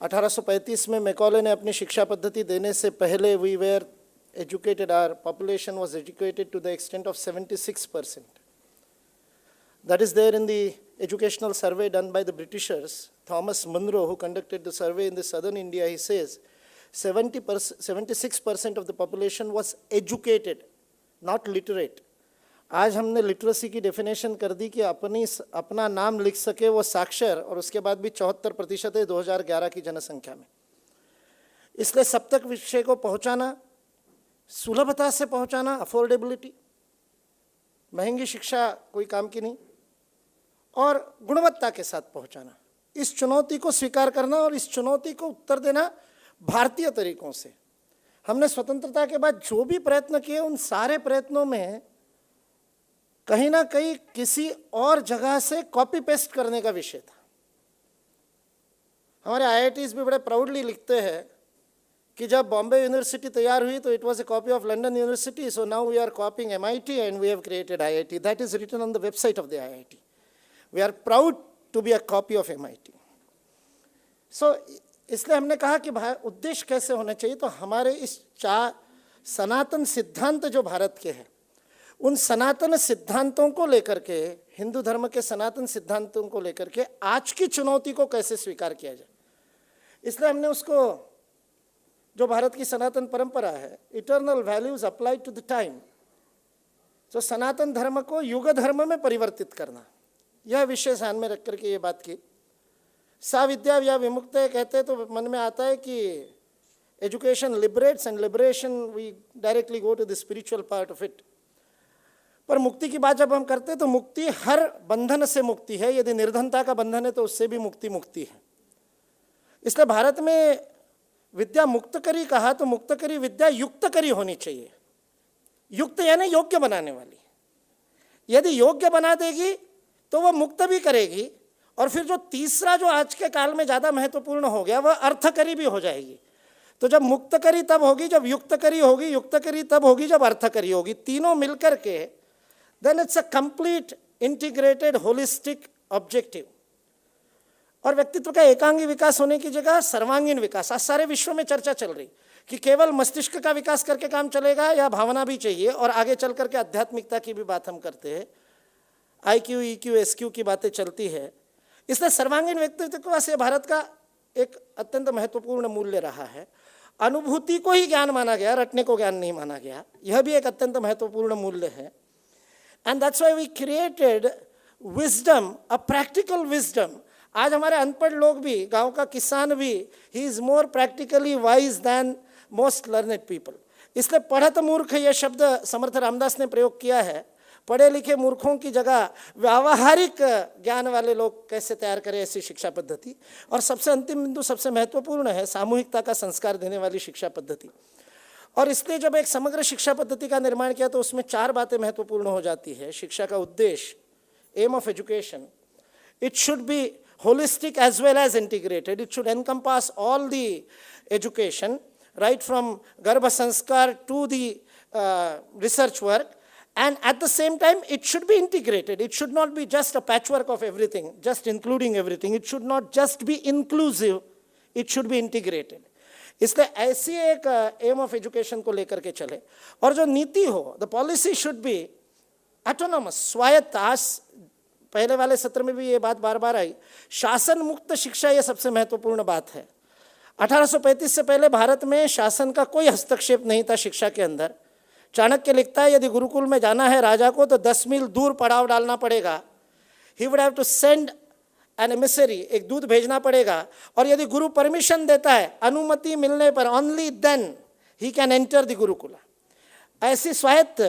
1835 में मैकॉले ने अपनी शिक्षा पद्धति देने से पहले we were educated, our population was educated to the extent of 76%. That is there in the educational survey done by the Britishers. Thomas Munro, who conducted the survey in the southern India, he says 76% of the population was educated, not literate. आज हमने literacy की definition कर दी कि अपना नाम लिख सके वो साक्षर, और उसके बाद भी 74% है 2011 की जनसंख्या में। इसलिए सब तक विषय को पहुंचाना, सुलभता से पहुंचाना, अफोर्डेबिलिटी, महंगी शिक्षा कोई काम की नहीं, और गुणवत्ता के साथ पहुंचाना, इस चुनौती को स्वीकार करना और इस चुनौती को उत्तर देना भारतीय तरीकों से। हमने स्वतंत्रता के बाद जो भी प्रयत्न किए, उन सारे प्रयत्नों में कहीं ना कहीं किसी और जगह से कॉपी पेस्ट करने का विषय था। हमारे IITs भी बड़े प्राउडली लिखते हैं कि जब बॉम्बे यूनिवर्सिटी तैयार हुई तो it was a copy of London university, so now we are copying MIT and we have created IIT. That is written on the website of the IIT. We are proud to be a copy of MIT. So इसलिए हमने कहा कि उद्देश्य कैसे होना चाहिए, तो हमारे इस सनातन सिद्धांत जो भारत के हैं, उन सनातन सिद्धांतों को लेकर के, हिंदू धर्म के सनातन सिद्धांतों को लेकर के आज की चुनौती को कैसे स्वीकार किया जाए। इसलिए हमने उसको, जो भारत की सनातन परंपरा है, eternal values applied to the time, तो सनातन धर्म को युग धर्म में परिवर्तित करना, यह विषय ध्यान में रख करके ये बात की। सा विद्या या विमुक्त कहते हैं तो मन में आता है कि education liberates and liberation, we directly go to the spiritual part of it. पर मुक्ति की बात जब हम करते हैं तो मुक्ति हर बंधन से मुक्ति है। यदि निर्धनता का बंधन है तो उससे भी मुक्ति है। इसलिए भारत में विद्या मुक्त करी कहा तो मुक्त करी विद्या युक्त करी होनी चाहिए। युक्त यानी योग्य बनाने वाली। यदि योग्य बना देगी तो वह मुक्त भी करेगी, और फिर जो तीसरा जो आज के काल में ज़्यादा महत्वपूर्ण हो गया, वह अर्थकरी भी हो जाएगी। तो जब मुक्त करी तब होगी जब युक्त करी होगी, युक्त करी तब होगी जब अर्थकरी होगी। तीनों मिलकर के then it's a complete integrated holistic objective. और व्यक्तित्व का एकांगी विकास होने की जगह सर्वांगीण विकास। आज सारे विश्व में चर्चा चल रही कि केवल मस्तिष्क का विकास करके काम चलेगा या भावना भी चाहिए, और आगे चल करके आध्यात्मिकता की भी बात हम करते हैं, IQ, EQ, SQ की बातें चलती है। इसलिए सर्वांगीण व्यक्तित्व विकास ये भारत का एक अत्यंत महत्वपूर्ण मूल्य रहा है। अनुभूति को ही ज्ञान माना गया, रटने को ज्ञान नहीं माना गया, यह भी एक अत्यंत महत्वपूर्ण मूल्य है। And that's why we created wisdom, a practical wisdom. आज हमारे अनपढ़ लोग भी, गांव का किसान भी, he is more practically wise than most learned people. इसलिए पढ़त मूर्ख ये शब्द समर्थ रामदास ने प्रयोग किया है। पढ़े लिखे मूर्खों की जगह व्यावहारिक ज्ञान वाले लोग कैसे तैयार करें, ऐसी शिक्षा पद्धति। और सबसे अंतिम बिंदु सबसे महत्वपूर्ण है, सामूहिकता का संस्कार देने वाली शिक्षा पद्धति। और इसलिए जब एक समग्र शिक्षा पद्धति का निर्माण किया तो उसमें 4 बातें महत्वपूर्ण हो जाती है। शिक्षा का उद्देश्य, aim of education, it should be holistic as well as integrated. It should encompass all the education, right from Garbha Sanskar to the research work. And at the same time, it should be integrated. It should not be just a patchwork of everything, just including everything. It should not just be inclusive, it should be integrated. इसलिए ऐसी एक M of education को लेकर के चले। और जो नीति हो, the policy should be autonomous, स्वायत्त। आज पहले वाले सत्र में भी ये बात बार बार आई, शासन मुक्त शिक्षा ये सबसे महत्वपूर्ण बात है। 1835 से पहले भारत में शासन का कोई हस्तक्षेप नहीं था शिक्षा के अंदर। चाणक्य लिखता है, यदि गुरुकुल में जाना है राजा को तो 10 मील दूर पड़ाव डालना पड़ेगा। He would have to send an emissary, एक दूत भेजना पड़ेगा। और यदि गुरु परमिशन देता है, अनुमति मिलने पर, only then he can enter the gurukul. ऐसी स्वायत्त,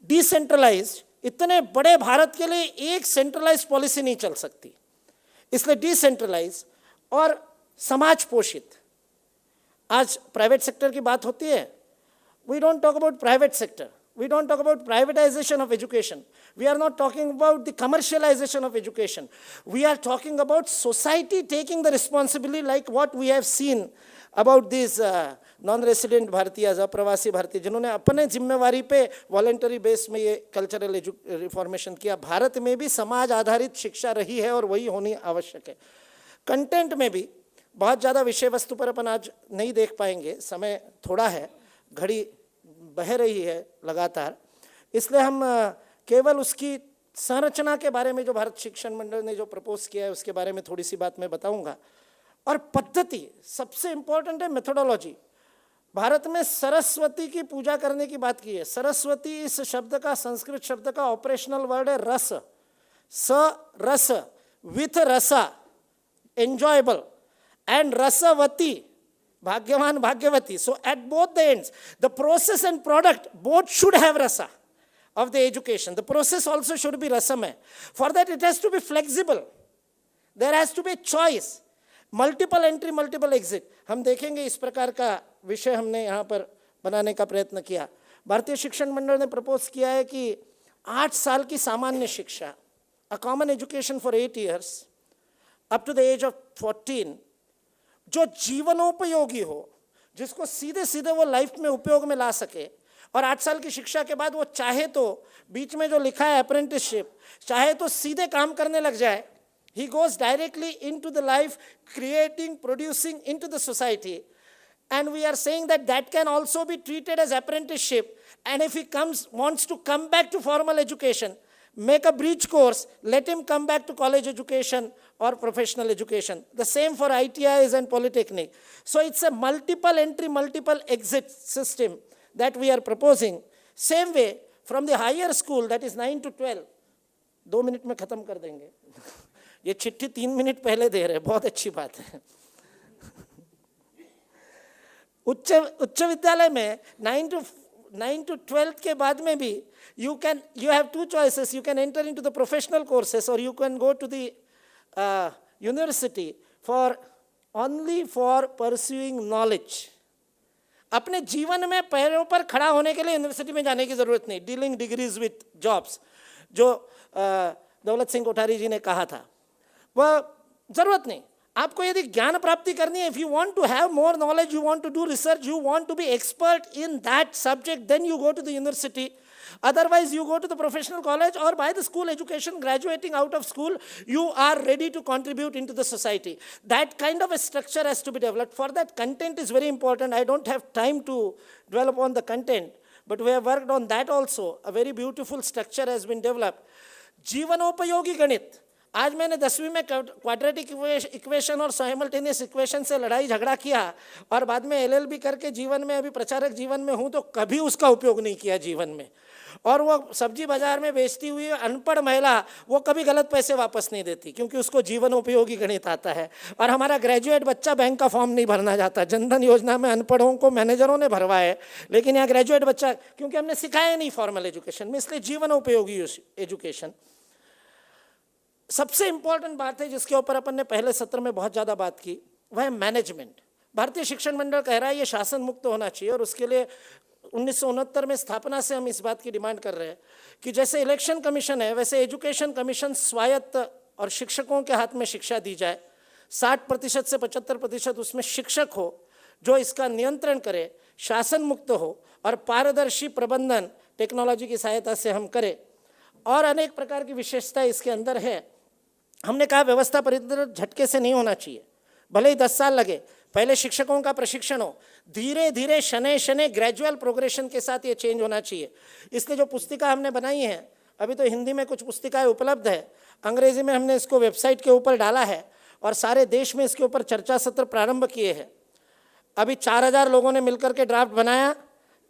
डिसेंट्रलाइज्ड, इतने बड़े भारत के लिए एक सेंट्रलाइज्ड पॉलिसी नहीं चल सकती। इसलिए डिसेंट्रलाइज और समाज पोषित। आज प्राइवेट सेक्टर की बात होती है, we don't talk about private sector, we don't talk about privatization of education, we are not talking about the commercialization of education, we are talking about society taking the responsibility, like what we have seen about these non-resident भारतीय, अप्रवासी भारतीय, जिन्होंने अपने जिम्मेवारी पे voluntary base में ये cultural reformation किया। भारत में भी समाज आधारित शिक्षा रही है और वही होनी आवश्यक है। कंटेंट में भी बहुत ज़्यादा विषय वस्तु पर अपन आज नहीं देख पाएंगे, समय थोड़ा है, घड़ी बह रही है लगातार। इसलिए हम केवल उसकी संरचना के बारे में, जो भारत शिक्षण मंडल ने जो प्रपोज किया है उसके बारे में थोड़ी सी बात मैं बताऊंगा। और पद्धति सबसे इंपॉर्टेंट है, मेथोडोलॉजी। भारत में सरस्वती की पूजा करने की बात की है। सरस्वती इस शब्द का, संस्कृत शब्द का ऑपरेशनल वर्ड है रस, स रस, विथ रसा, एंजॉयबल, एंड रसवती, भाग्यवान, भाग्यवती. So at both the ends, the process and product both should have rasa of the education. The process also should be rasamay. For that it has to be flexible. There has to be choice. Multiple entry, multiple exit. हम देखेंगे इस प्रकार का विषय हमने यहाँ पर बनाने का प्रयत्न किया. भारतीय शिक्षण मंडल ने प्रपोज किया है कि 8 साल की सामान्य शिक्षा, a common education for 8 years, up to the age of 14, जो जीवनोपयोगी हो, जिसको सीधे सीधे वो लाइफ में उपयोग में ला सके. और 8 साल की शिक्षा के बाद वो चाहे तो बीच में जो लिखा है अप्रेंटिसशिप, चाहे तो सीधे काम करने लग जाए. He goes directly into the life, creating, producing into the society. And we are saying that that can also be treated as apprenticeship. And if he wants to come back to formal education, make a bridge course, let him come back to college education or professional education. The same for ITIs and polytechnic. So it's a multiple entry, multiple exit system that we are proposing. Same way from the higher school, that is 9 to 12. 2 minute में खत्म कर देंगे. ये चिट्ठी 3 minute पहले दे रहे हैं, बहुत अच्छी बात है. उच्च विद्यालय में 9 to 12 के बाद में भी you have 2 choices. You can enter into the professional courses or you can go to the university only for pursuing knowledge. अपने जीवन में पैरों पर खड़ा होने के लिए यूनिवर्सिटी में जाने की जरूरत नहीं. डीलिंग डिग्रीज विथ जॉब्स, जो दौलत सिंह कोठारी जी ने कहा था, वह जरूरत नहीं. आपको यदि ज्ञान प्राप्ति करनी है, if you want to have more knowledge, you want to do research, you want to be expert in that subject, then you go to the university. Otherwise, you go to the professional college or by the school education, graduating out of school, you are ready to contribute into the society. That kind of a structure has to be developed. For that, content is very important. I don't have time to dwell upon the content, but we have worked on that also. A very beautiful structure has been developed. जीवनोपयोगी गणित, आज मैंने 10वीं में quadratic equation और simultaneous equation से लड़ाई झगड़ा किया और बाद में एलएलबी करके जीवन में अभी प्रचारक जीवन में हूँ, तो कभी उसका उपयोग नहीं किया जीवन में। और वो सब्जी बाजार में बेचती हुई अनपढ़ महिला, वो कभी गलत पैसे वापस नहीं देती, क्योंकि उसको जीवन उपयोगी गणित आता है। और हमारा ग्रेजुएट बच्चा बैंक का फॉर्म नहीं भरना चाहता। जनधन योजना में अनपढ़ों को मैनेजरों ने भरवाए, लेकिन यहाँ ग्रेजुएट बच्चा, क्योंकि हमने सिखाया नहीं फॉर्मल एजुकेशन में, इसलिए जीवन उपयोगी एजुकेशन सबसे इंपॉर्टेंट बात है, जिसके ऊपर अपन ने पहले सत्र में बहुत ज़्यादा बात की, वह है मैनेजमेंट। भारतीय शिक्षण मंडल कह रहा है ये शासन मुक्त होना चाहिए, और उसके लिए 1969 में स्थापना से हम इस बात की डिमांड कर रहे हैं कि जैसे इलेक्शन कमीशन है, वैसे एजुकेशन कमीशन स्वायत्त और शिक्षकों के हाथ में शिक्षा दी जाए। 60% से 75% उसमें शिक्षक हो जो इसका नियंत्रण करे, शासन मुक्त हो और पारदर्शी प्रबंधन टेक्नोलॉजी की सहायता से हम करें। और अनेक प्रकार की विशेषता इसके अंदर है। हमने कहा व्यवस्था परिवर्तन झटके से नहीं होना चाहिए, भले ही 10 साल लगे। पहले शिक्षकों का प्रशिक्षण हो, धीरे धीरे शनै शनै ग्रेजुअल प्रोग्रेशन के साथ ये चेंज होना चाहिए। इसलिए जो पुस्तिका हमने बनाई है, अभी तो हिंदी में कुछ पुस्तिकाएं उपलब्ध है, अंग्रेजी में हमने इसको वेबसाइट के ऊपर डाला है और सारे देश में इसके ऊपर चर्चा सत्र प्रारंभ किए हैं। अभी 4000 लोगों ने मिलकर के ड्राफ्ट बनाया।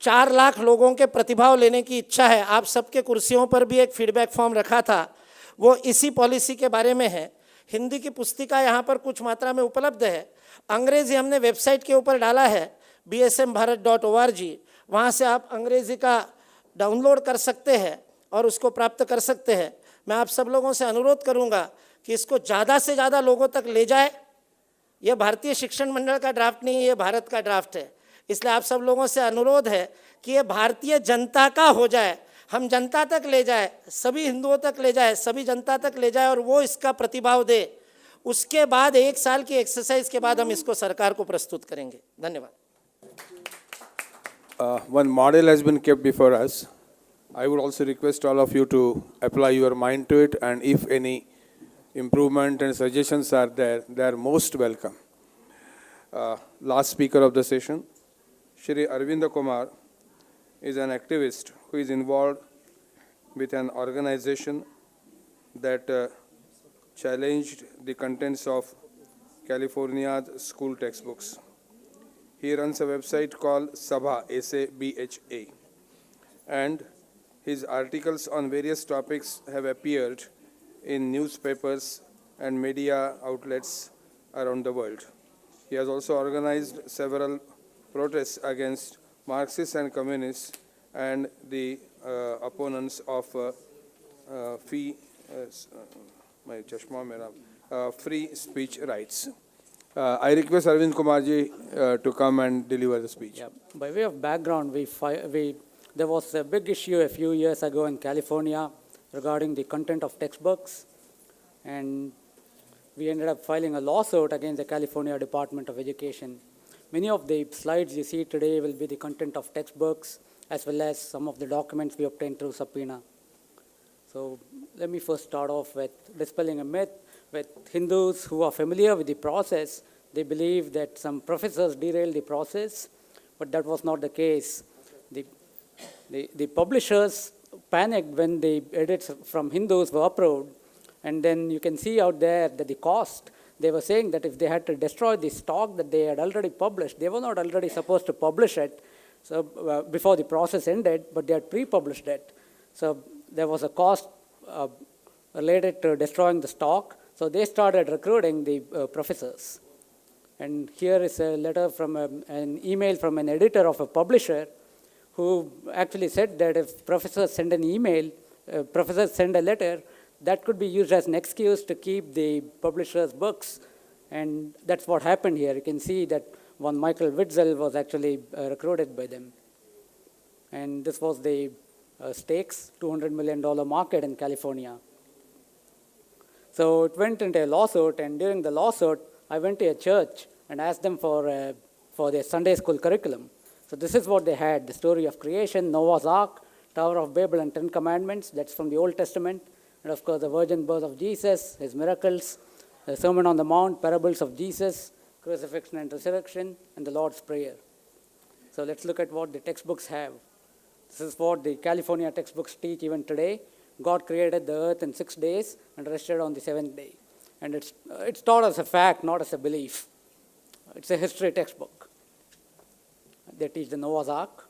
4 लाख लोगों के प्रतिभाव लेने की इच्छा है। आप सबके कुर्सियों पर भी एक फीडबैक फॉर्म रखा था, वो इसी पॉलिसी के बारे में है। हिंदी की पुस्तिका यहाँ पर कुछ मात्रा में उपलब्ध है। अंग्रेजी हमने वेबसाइट के ऊपर डाला है bsmbharat.org, वहाँ से आप अंग्रेजी का डाउनलोड कर सकते हैं और उसको प्राप्त कर सकते हैं। मैं आप सब लोगों से अनुरोध करूँगा कि इसको ज़्यादा से ज़्यादा लोगों तक ले जाए। यह भारतीय शिक्षण मंडल का ड्राफ्ट नहीं है, ये भारत का ड्राफ्ट है। इसलिए आप सब लोगों से अनुरोध है कि ये भारतीय जनता का हो जाए, हम जनता तक ले जाए, सभी हिंदुओं तक ले जाए, सभी जनता तक ले जाए और वो इसका प्रतिभाव दे। उसके बाद 1 साल की एक्सरसाइज के बाद हम इसको सरकार को प्रस्तुत करेंगे। धन्यवाद। One model has been kept before us. I would also request all of you to apply your mind to it, and if any improvement and suggestions are there, they are most welcome. Last speaker of the session, Shri Arvind Kumar, is an activist who is involved with an organization that challenged the contents of California's school textbooks. He runs a website called Sabha, S-A-B-H-A, and his articles on various topics have appeared in newspapers and media outlets around the world. He has also organized several protests against Marxists and communists and the opponents of free speech rights. I request Arvind Kumarji to come and deliver the speech. Yeah. By way of background, there was a big issue a few years ago in California regarding the content of textbooks, and we ended up filing a lawsuit against the California Department of Education. Many of the slides you see today will be the content of textbooks, as well as some of the documents we obtained through subpoena. So let me first start off with dispelling a myth. With Hindus who are familiar with the process, they believe that some professors derailed the process, but that was not the case. The publishers panicked when the edits from Hindus were approved, and then you can see out there that the cost, they were saying that if they had to destroy the stock that they had already published, they were not already supposed to publish it before the process ended, but they had pre-published it. So there was a cost related to destroying the stock. So they started recruiting the professors. And here is a letter from an email from an editor of a publisher who actually said that if professors send an email, professors send a letter, that could be used as an excuse to keep the publisher's books. And that's what happened here. You can see that one Michael Witzel was actually recruited by them. And this was the stakes, $200 million market in California. So it went into a lawsuit, and during the lawsuit, I went to a church and asked them for their Sunday school curriculum. So this is what they had: the story of creation, Noah's Ark, Tower of Babel, and 10 Commandments. That's from the Old Testament. And of course, the virgin birth of Jesus, his miracles, the Sermon on the Mount, parables of Jesus, crucifixion and resurrection, and the Lord's Prayer. So let's look at what the textbooks have. This is what the California textbooks teach even today. God created the earth in 6 days and rested on the seventh day. And it's taught as a fact, not as a belief. It's a history textbook. They teach the Noah's Ark.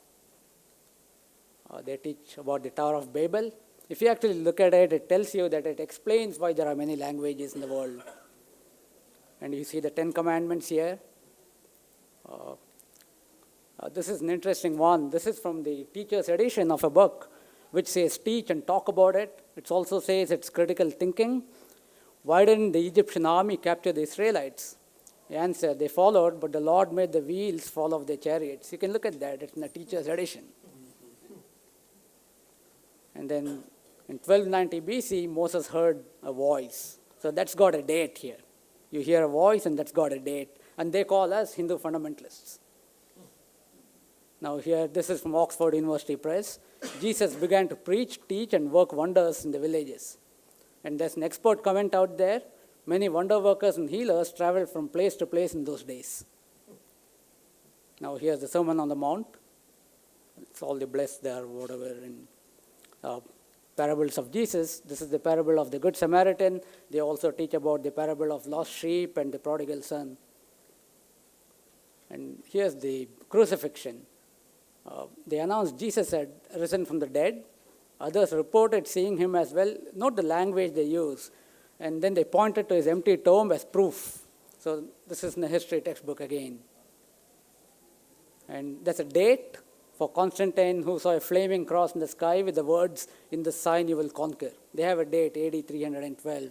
They teach about the Tower of Babel. If you actually look at it, it tells you that it explains why there are many languages in the world. And you see the 10 Commandments here. This is an interesting one. This is from the teacher's edition of a book, which says teach and talk about it. It also says it's critical thinking. Why didn't the Egyptian army capture the Israelites? The answer, they followed, but the Lord made the wheels fall off their chariots. You can look at that. It's in the teacher's edition. And then in 1290 BC, Moses heard a voice. So that's got a date here. You hear a voice and that's got a date. And they call us Hindu fundamentalists. Now here, this is from Oxford University Press. Jesus began to preach, teach, and work wonders in the villages. And there's an expert comment out there. Many wonder workers and healers traveled from place to place in those days. Now here's the Sermon on the Mount. It's all the blessed there, whatever, in parables of Jesus. This is the parable of the Good Samaritan. They also teach about the parable of lost sheep and the prodigal son. And here's the crucifixion. They announced Jesus had risen from the dead. Others reported seeing him as well. Note the language they use. And then they pointed to his empty tomb as proof. So this is in the history textbook again. And there's a date for Constantine, who saw a flaming cross in the sky with the words, "In the sign you will conquer." They have a date, AD 312.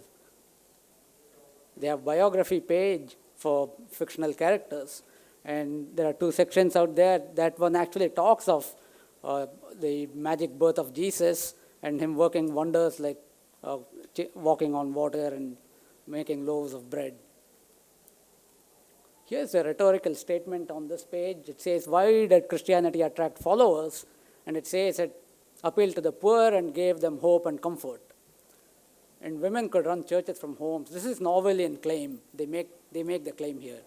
They have biography page for fictional characters. And there are 2 sections out there. That one actually talks of the magic birth of Jesus and him working wonders like walking on water and making loaves of bread. Here's a rhetorical statement on this page. It says, why did Christianity attract followers? And it says it appealed to the poor and gave them hope and comfort. And women could run churches from homes. This is an Orwellian claim. They make the claim here.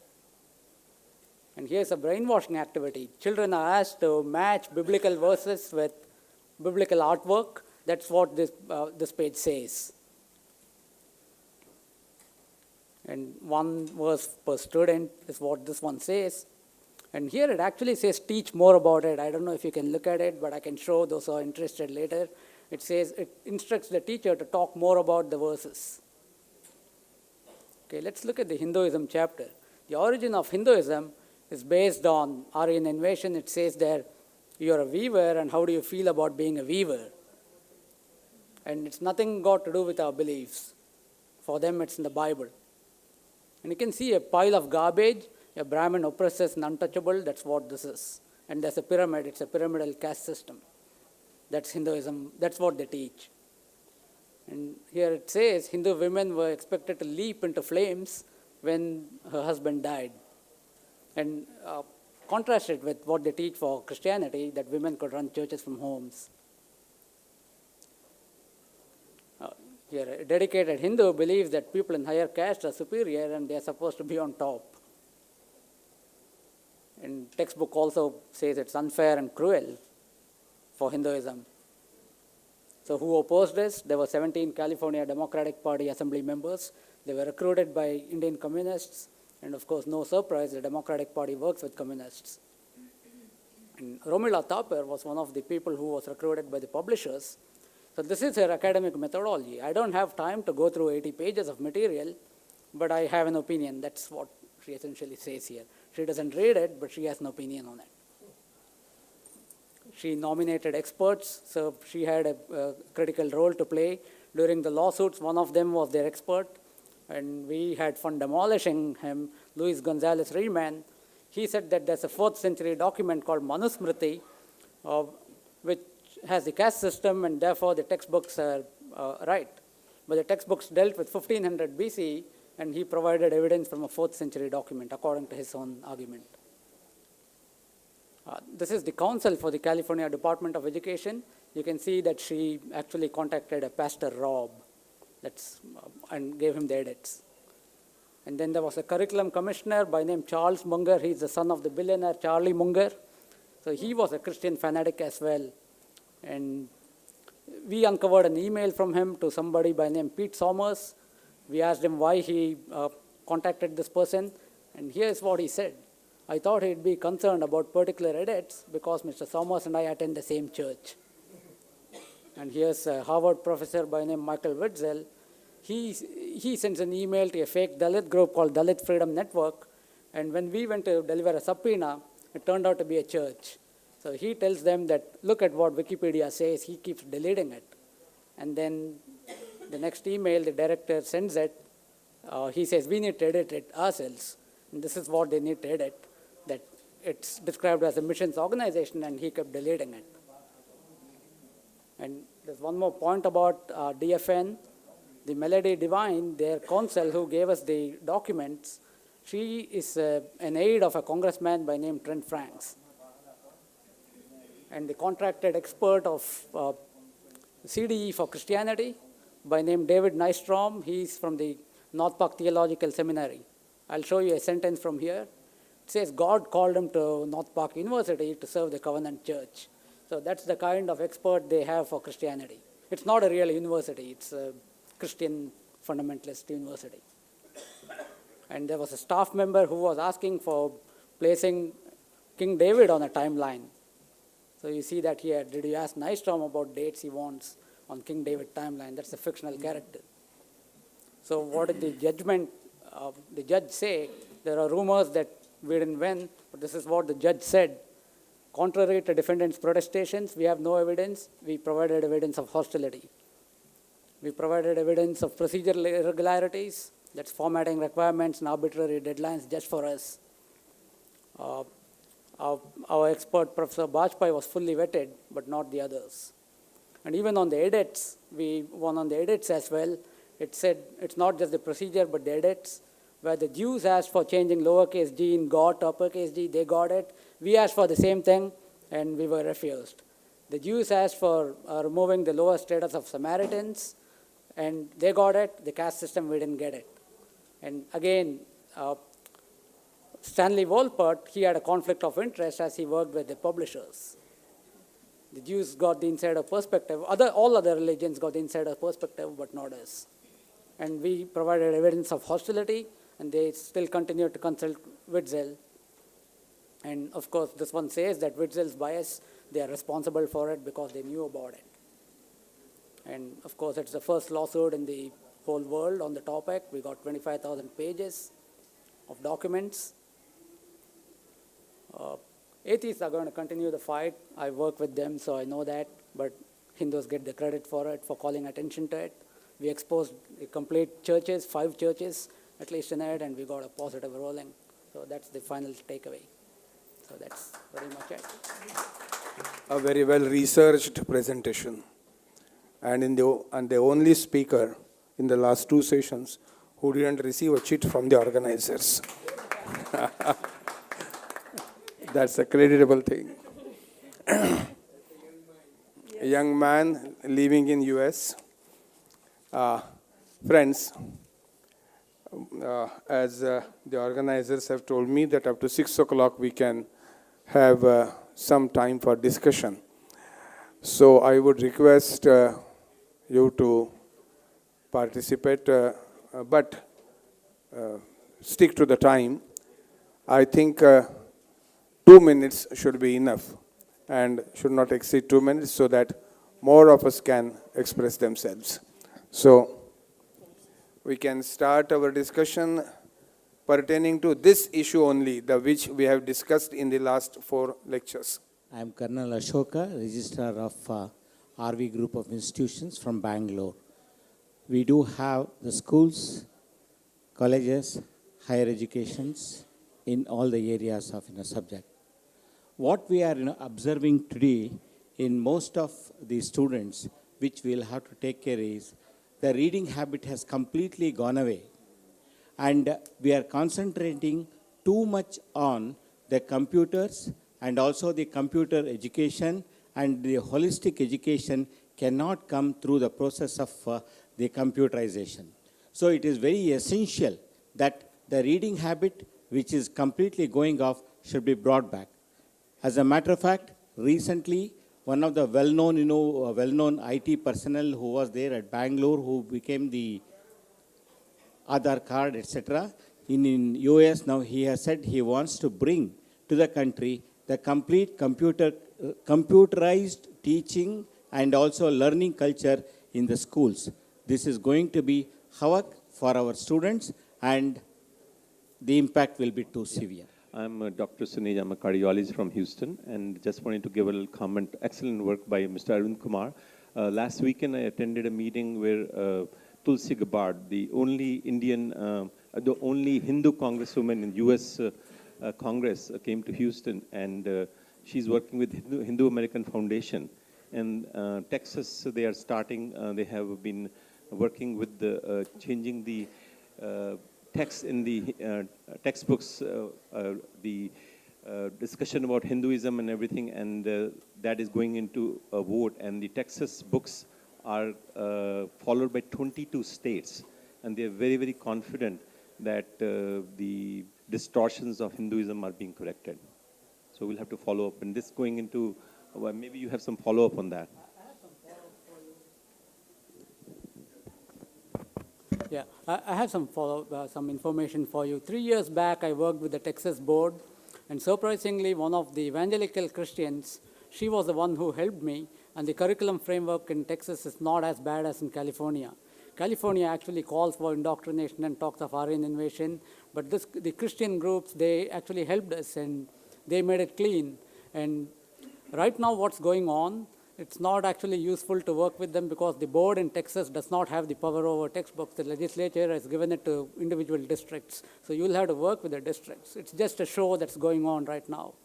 And here's a brainwashing activity. Children are asked to match biblical verses with biblical artwork. That's what this page says. And 1 verse per student is what this one says. And here it actually says teach more about it. I don't know if you can look at it, but I can show those who are interested later. It says it instructs the teacher to talk more about the verses. Okay, let's look at the Hinduism chapter. The origin of Hinduism is based on Aryan invasion. It says there, you're a weaver, and how do you feel about being a weaver? And it's nothing got to do with our beliefs. For them, it's in the Bible. And you can see a pile of garbage, a Brahmin oppresses an untouchable, that's what this is. And there's a pyramid, it's a pyramidal caste system. That's Hinduism, that's what they teach. And here it says Hindu women were expected to leap into flames when her husband died. And contrast it with what they teach for Christianity, that women could run churches from homes. Here, a dedicated Hindu believes that people in higher caste are superior and they are supposed to be on top. And textbook also says it's unfair and cruel for Hinduism. So who opposed this? There were 17 California Democratic Party assembly members. They were recruited by Indian communists. And of course, no surprise, the Democratic Party works with communists. And Romila Thapar was one of the people who was recruited by the publishers. So this is her academic methodology. I don't have time to go through 80 pages of material, but I have an opinion. That's what she essentially says here. She doesn't read it, but she has an opinion on it. She nominated experts, so she had a critical role to play. During the lawsuits, one of them was their expert, and we had fun demolishing him, Luis Gonzalez Riemann. He said that there's a 4th century document called Manusmriti, which has the caste system, and therefore the textbooks are right. But the textbooks dealt with 1500 BC, and he provided evidence from a 4th century document, according to his own argument. This is the counsel for the California Department of Education. You can see that she actually contacted a Pastor Rob and gave him the edits. And then there was a curriculum commissioner by name Charles Munger. He's the son of the billionaire Charlie Munger. So he was a Christian fanatic as well. And we uncovered an email from him to somebody by name Pete Somers. We asked him why he contacted this person, and here's what he said. I thought he'd be concerned about particular edits because Mr. Somers and I attend the same church. And here's a Harvard professor by name Michael Witzel. He sends an email to a fake Dalit group called Dalit Freedom Network, and when we went to deliver a subpoena, it turned out to be a church. So he tells them that, look at what Wikipedia says, he keeps deleting it. And then the next email, the director sends it, he says, we need to edit it ourselves. And this is what they need to edit, that it's described as a missions organization, and he kept deleting it. And there's one more point about DFN. The Melody Divine, their counsel who gave us the documents, she is an aide of a congressman by name Trent Franks. And the contracted expert of CDE for Christianity by name David Nystrom, he's from the North Park Theological Seminary. I'll show you a sentence from here. It says, God called him to North Park University to serve the Covenant Church. So that's the kind of expert they have for Christianity. It's not a real university, it's a Christian fundamentalist university. And there was a staff member who was asking for placing King David on a timeline. So you see that here. Did you ask Nystrom about dates he wants on King David timeline? That's a fictional character. So what did the judge say? There are rumors that we didn't win, but this is what the judge said. Contrary to defendant's protestations, we have no evidence. We provided evidence of hostility. We provided evidence of procedural irregularities, that's formatting requirements and arbitrary deadlines just for us. Our expert, Professor Bajpai, was fully vetted, but not the others. And even on the edits, we won on the edits as well. It said it's not just the procedure, but the edits, where the Jews asked for changing lowercase g in God to uppercase G, they got it. We asked for the same thing, and we were refused. The Jews asked for removing the lower status of Samaritans, and they got it. The caste system, we didn't get it. And again, Stanley Wolpert, he had a conflict of interest as he worked with the publishers. The Jews got the insider perspective. All other religions got the insider perspective, but not us. And we provided evidence of hostility, and they still continue to consult Witzel. And of course, this one says that Witzel's bias, they are responsible for it because they knew about it. And of course, it's the first lawsuit in the whole world on the topic. We got 25,000 pages of documents. Atheists are going to continue the fight. I work with them, so I know that, but Hindus get the credit for it, for calling attention to it. We exposed the complete churches, 5 churches, at least in it, and we got a positive ruling. So that's the final takeaway. So that's very much it. A very well-researched presentation. And the only speaker in the last 2 sessions who didn't receive a cheat from the organizers. That's a creditable thing. A young man living in US. Friends, as the organizers have told me that up to 6 o'clock we can have some time for discussion. So I would request you to participate, but stick to the time. I think 2 minutes should be enough and should not exceed 2 minutes so that more of us can express themselves. So we can start our discussion pertaining to this issue only, which we have discussed in the last 4 lectures. I am Colonel Ashoka, Registrar of RV Group of Institutions from Bangalore. We do have the schools, colleges, higher educations in all the areas of subject. What we are observing today in most of the students, which we'll have to take care is, the reading habit has completely gone away. And we are concentrating too much on the computers, and also the computer education and the holistic education cannot come through the process of the computerization. So it is very essential that the reading habit, which is completely going off, should be brought back. As a matter of fact, recently one of the well-known IT personnel who was there at Bangalore, who became the Aadhaar card, etc. In US now, he has said he wants to bring to the country the complete computerized teaching and also learning culture in the schools. This is going to be havoc for our students, and the impact will be too severe. I'm Dr. Sunej. I'm a cardiologist from Houston, and just wanted to give a little comment. Excellent work by Mr. Arvind Kumar. Last weekend, I attended a meeting where Tulsi Gabbard, the only Hindu congresswoman in U.S. Congress, came to Houston, and she's working with Hindu American Foundation. And Texas, they are starting. They have been working with the changing the text in the textbooks, the discussion about Hinduism and everything, and that is going into a vote. And the Texas books are followed by 22 states, and they are very, very confident that the distortions of Hinduism are being corrected. So we'll have to follow up. And this going into, well, maybe you have some follow-up on that. Yeah, I have some some information for you. 3 years back, I worked with the Texas board, and surprisingly, one of the evangelical Christians, she was the one who helped me, and the curriculum framework in Texas is not as bad as in California. California actually calls for indoctrination and talks of Aryan invasion, but the Christian groups, they actually helped us, and they made it clean. And right now, what's going on, it's not actually useful to work with them because the board in Texas does not have the power over textbooks. The legislature has given it to individual districts. So you'll have to work with the districts. It's just a show that's going on right now.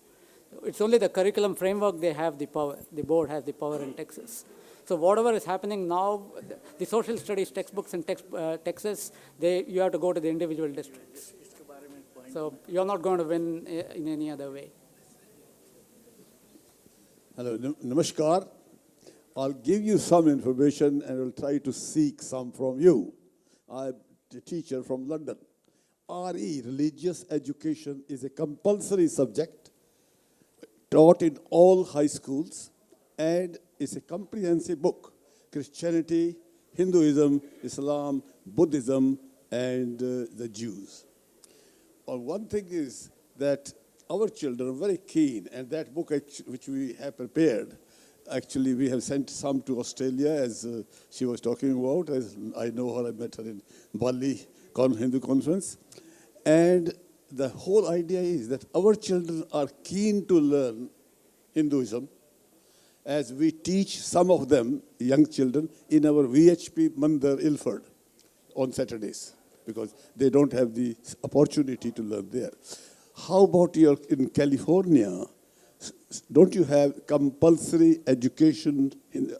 It's only the curriculum framework they have the power. The board has the power in Texas. So whatever is happening now, the social studies textbooks in Texas, you have to go to the individual districts. So you're not going to win in any other way. Hello, Namaskar. I'll give you some information and I'll try to seek some from you. I'm a teacher from London. RE, religious education, is a compulsory subject taught in all high schools and is a comprehensive book. Christianity, Hinduism, Islam, Buddhism, and the Jews. One thing is that our children are very keen, and that book which we have prepared, actually we have sent some to Australia, as she was talking about, as I know her, I met her in Bali Hindu conference. And the whole idea is that our children are keen to learn Hinduism, as we teach some of them, young children, in our VHP Mandir, Ilford, on Saturdays, because they don't have the opportunity to learn there. How about in California? Don't you have compulsory education in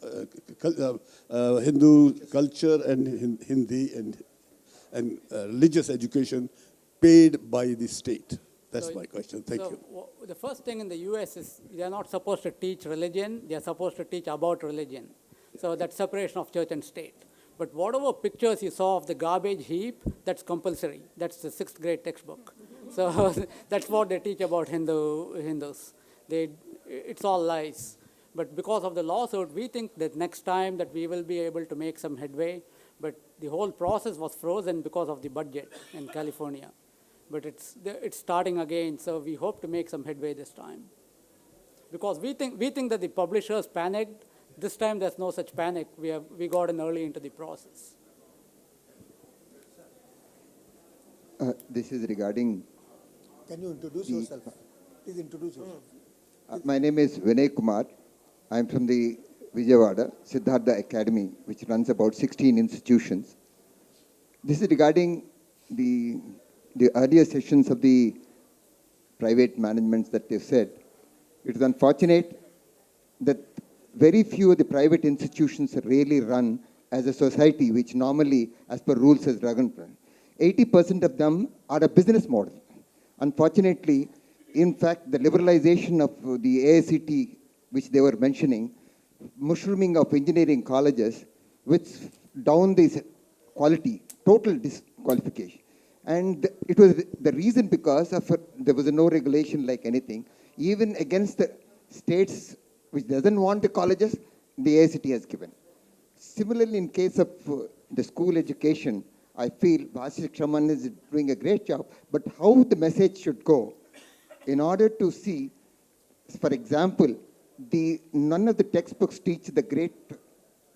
Hindu culture and Hindi and religious education paid by the state? That's my question. Thank you. The first thing in the US is they are not supposed to teach religion. They are supposed to teach about religion. So that's separation of church and state. But whatever pictures you saw of the garbage heap, that's compulsory. That's the 6th grade textbook. So that's what they teach about Hindus. It's all lies. But because of the lawsuit, we think that next time that we will be able to make some headway. But the whole process was frozen because of the budget in California. But it's starting again, so we hope to make some headway this time. Because we think that the publishers panicked. This time there's no such panic. We got in early into the process. This is regarding. Can you introduce yourself? Please introduce yourself. My name is Vinay Kumar. I'm from the Vijayawada Siddhartha Academy, which runs about 16 institutions. This is regarding the earlier sessions of the private managements that they've said. It is unfortunate that very few of the private institutions really run as a society, which normally, as per rules, is run. 80% of them are a business model. Unfortunately, in fact, the liberalization of the AICT, which they were mentioning, mushrooming of engineering colleges, which down this quality, total disqualification. And it was the reason because of there was no regulation like anything, even against the states which doesn't want the colleges, the AICT has given. Similarly, in case of the school education, I feel Bhasi Raman is doing a great job, but how the message should go in order to see, for example, none of the textbooks teach the great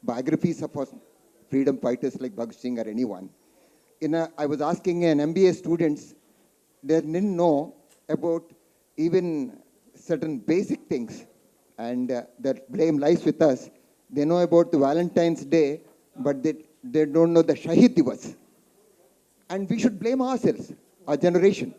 biographies of our freedom fighters like Bhagat Singh or anyone. I was asking an MBA students, they didn't know about even certain basic things, and that blame lies with us. They know about the Valentine's Day, but they don't know the Shahid Divas. And we should blame ourselves, our generation.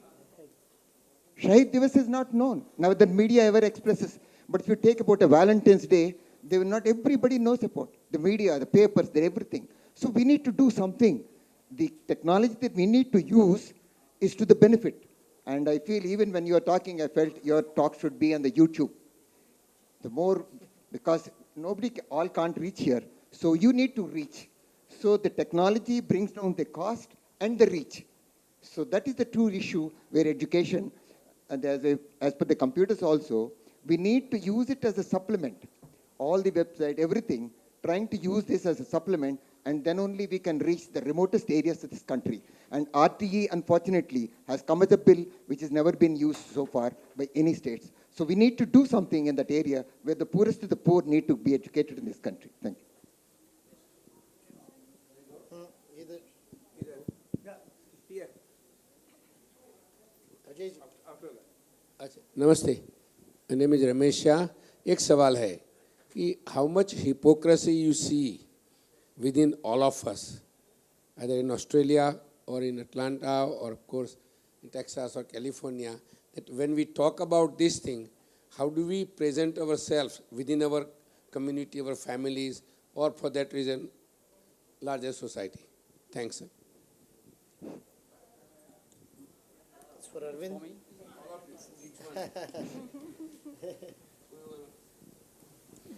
Shahid Divas is not known. Now the media ever expresses. But if you take about a Valentine's Day, not everybody knows about the media, the papers, everything. So we need to do something. The technology that we need to use is to the benefit. And I feel even when you are talking, I felt your talk should be on the YouTube. The more, because all can't reach here. So you need to reach. So the technology brings down the cost and the reach. So that is the true issue where education, and as per the computers also, we need to use it as a supplement. All the website, everything, trying to use this as a supplement, and then only we can reach the remotest areas of this country. And RTE, unfortunately, has come as a bill which has never been used so far by any states. So we need to do something in that area where the poorest of the poor need to be educated in this country. Thank you. नमस्ते, my name is Ramesh Shah. एक सवाल है कि how much hypocrisy you see within all of us, either in Australia or in Atlanta or of course in Texas or California, that when we talk about this thing, how do we present ourselves within our community, our families, or for that reason, larger society? Thanks, sir. It's for Arvind.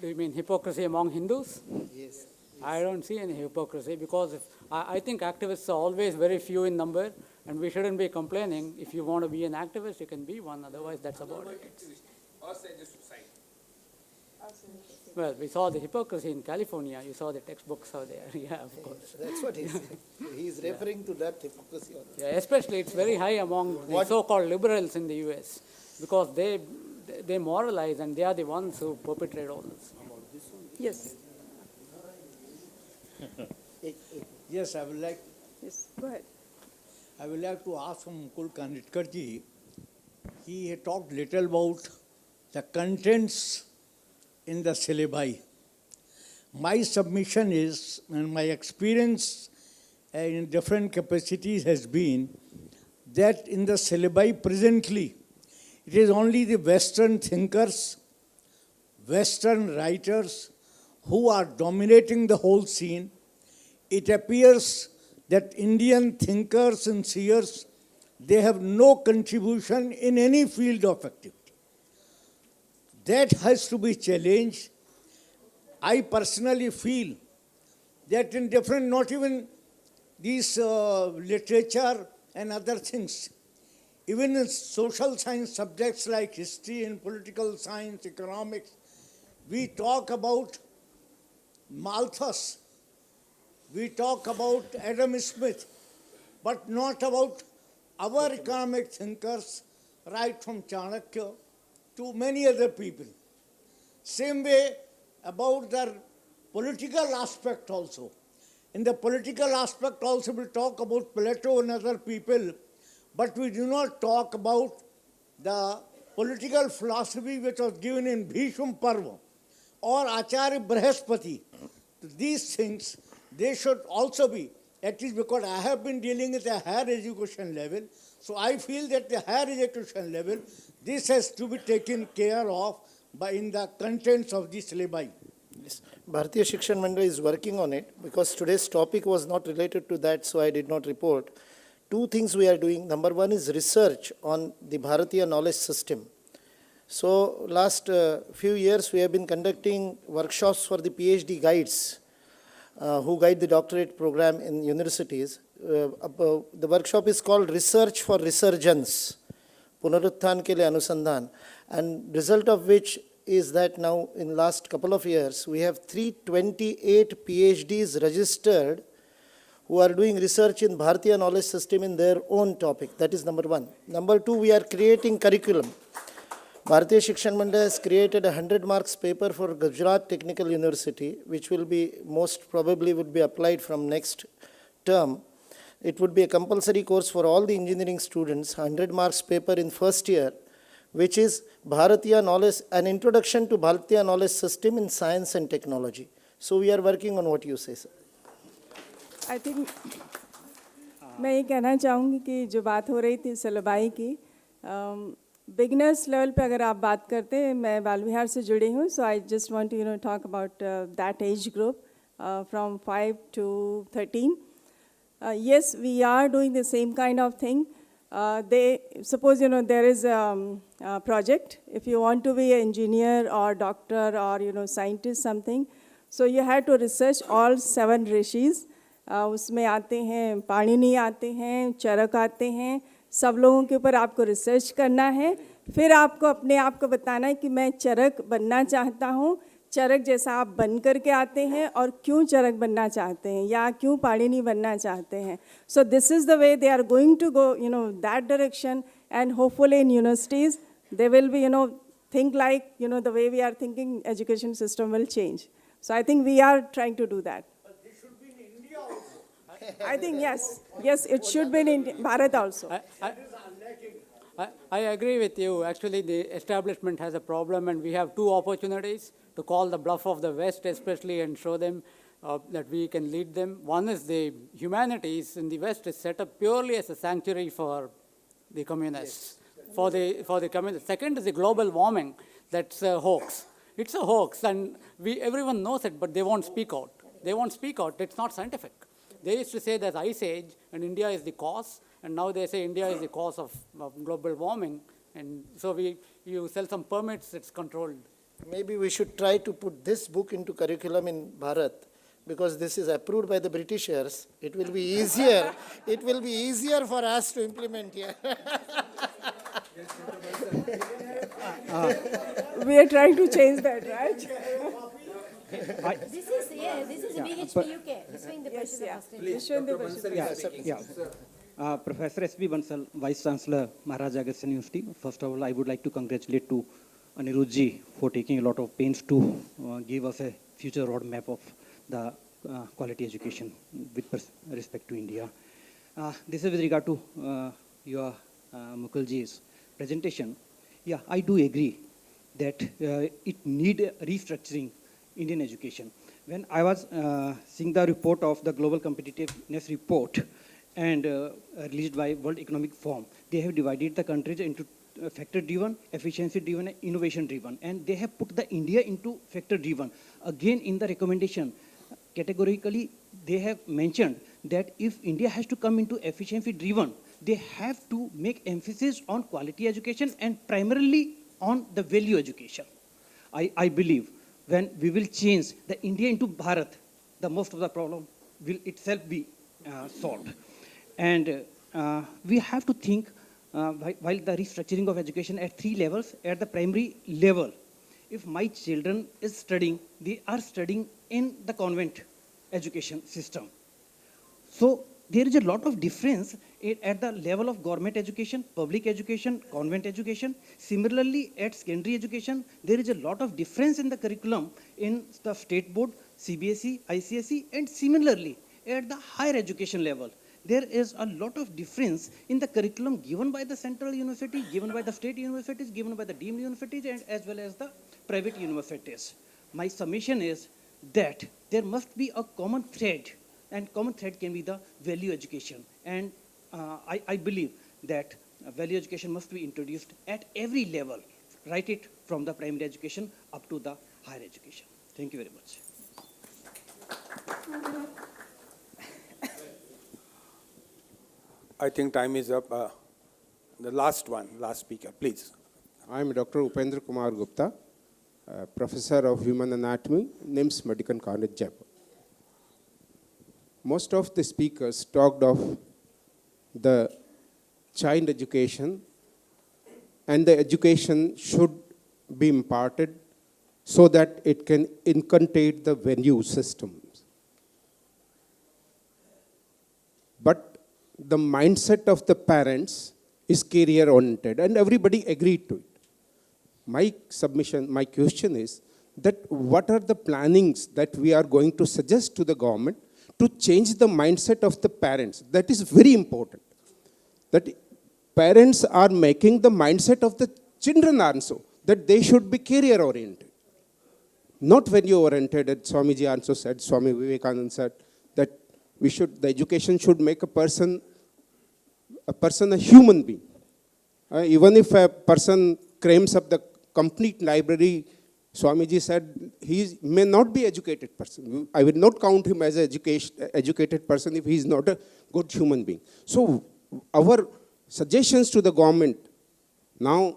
Do you mean hypocrisy among Hindus? Yes. I don't see any hypocrisy because I think activists are always very few in number, and we shouldn't be complaining. If you want to be an activist, you can be one. Otherwise, that's about it. Well, we saw the hypocrisy in California. You saw the textbooks out there. Yeah, of course. That's what he's referring to that hypocrisy. Yeah, especially it's very high among the so-called liberals in the U.S. because they moralize and they are the ones who perpetrate all this. Yes. Yes, I would like. Yes, go ahead. I would like to ask from Mukul Kanitkar ji. He talked little about the contents in the syllabi. My submission is, and my experience in different capacities has been, that in the syllabi presently, it is only the Western thinkers, Western writers who are dominating the whole scene. It appears that Indian thinkers and seers, they have no contribution in any field of activity. That has to be challenged. I personally feel that in different, not even these literature and other things, even in social science subjects like history and political science, economics, we talk about Malthus, we talk about Adam Smith, but not about our economic thinkers, right from Chanakya to many other people. Same way about their political aspect also. In the political aspect also we talk about Plato and other people, but we do not talk about the political philosophy which was given in Bhishma Parva or Acharya Brahaspati. These things, they should also be, at least because I have been dealing at a higher education level, so I feel that the higher education level, this has to be taken care of in the contents of the syllabi. Yes. Bharatiya Shikshan Mandal is working on it because today's topic was not related to that, so I did not report. Two things we are doing. Number one is research on the Bharatiya knowledge system. So last few years we have been conducting workshops for the PhD guides who guide the doctorate program in universities. The workshop is called Research for Resurgence, Punarutthan ke liye Anusandhan, and result of which is that now in last couple of years, we have 328 PhDs registered who are doing research in Bharatiya knowledge system in their own topic. That is number one. Number two, we are creating curriculum. Bharatiya Shikshan Mandal has created a 100 marks paper for Gujarat Technical University, which will be most probably would be applied from next term. It would be a compulsory course for all the engineering students, 100 marks paper in first year, which is Bharatiya knowledge, an introduction to Bharatiya knowledge system in science and technology. So we are working on what you say, sir. I think मैं ये कहना चाहूँगी कि जो बात हो रही थी सिलेबाई की, बिगनर्स लेवल पे अगर आप बात करते हैं, मैं बाल विहार से जुड़ी हूँ, so I just want to talk about that age group from 5 to 13. Yes, we are doing the same kind of thing. Suppose there is a project. If you want to be an engineer or doctor or scientist something, so you have to research all 7 rishis. उसमें आते हैं पाणिनि, आते हैं चरक, आते हैं, सब लोगों के ऊपर आपको रिसर्च करना है. फिर आपको अपने आप को बताना है कि मैं चरक बनना चाहता हूँ. चरक जैसा आप बन करके आते हैं और क्यों चरक बनना चाहते हैं या क्यों पाणिनि बनना चाहते हैं. So this is the way they are going to go that direction, and hopefully in universities they will be think like the way we are thinking education system will change. So I think we are trying to do that. I think yes, it should be in India, Bharat also. I agree with you. Actually, the establishment has a problem, and we have 2 opportunities to call the bluff of the West, especially, and show them that we can lead them. One is the humanities in the West is set up purely as a sanctuary for the communists, for the communists. Second is the global warming. That's a hoax. It's a hoax, and everyone knows it, but they won't speak out. They won't speak out. It's not scientific. They used to say there's ice age, and India is the cause, and now they say India is the cause of global warming, and so you sell some permits, it's controlled. Maybe we should try to put this book into curriculum in Bharat, because this is approved by the Britishers. It will be easier. It will be easier for us to implement here. We are trying to change that, right? This is BHP UK. Professor S.B. Bansal, Vice Chancellor, Maharaja Agastya University. First of all, I would like to congratulate to Anirudhji for taking a lot of pains to give us a future roadmap of the quality education with respect to India. This is with regard to your Mukulji's presentation. Yeah, I do agree that it need restructuring Indian education. When I was seeing the report of the Global Competitiveness Report and released by World Economic Forum, they have divided the countries into factor-driven, efficiency-driven, and innovation-driven, and they have put the India into factor-driven. Again, in the recommendation, categorically, they have mentioned that if India has to come into efficiency-driven, they have to make emphasis on quality education and primarily on the value education. I believe when we will change the India into Bharat, the most of the problem will itself be solved. And we have to think while the restructuring of education at 3 levels, at the primary level, if my children is studying, they are studying in the convent education system. So there is a lot of difference at the level of government education, public education, convent education. Similarly, at secondary education, there is a lot of difference in the curriculum in the state board, CBSE, ICSE, and similarly, at the higher education level, there is a lot of difference in the curriculum given by the central university, given by the state universities, given by the deemed universities, and as well as the private universities. My summation is that there must be a common thread, and common thread can be the value education. And I believe that value education must be introduced at every level, right it from the primary education up to the higher education. Thank you very much. I think time is up. The last speaker, please. I am Dr. Upendra Kumar Gupta, Professor of Human Anatomy, NIMS Medical College, Jaipur. Most of the speakers talked of the child education, and the education should be imparted so that it can inculcate the value systems. But the mindset of the parents is career-oriented, and everybody agreed to it. My submission, my question is that what are the plannings that we are going to suggest to the government to change the mindset of the parents? That is very important. That parents are making the mindset of the children also, that they should be career-oriented. Not value-oriented, as Swamiji also said, Swami Vivekananda said, that the education should make a person a human being. Even if a person crames up the complete library, Swamiji said he may not be educated person. I will not count him as an educated person if he is not a good human being. So our suggestions to the government now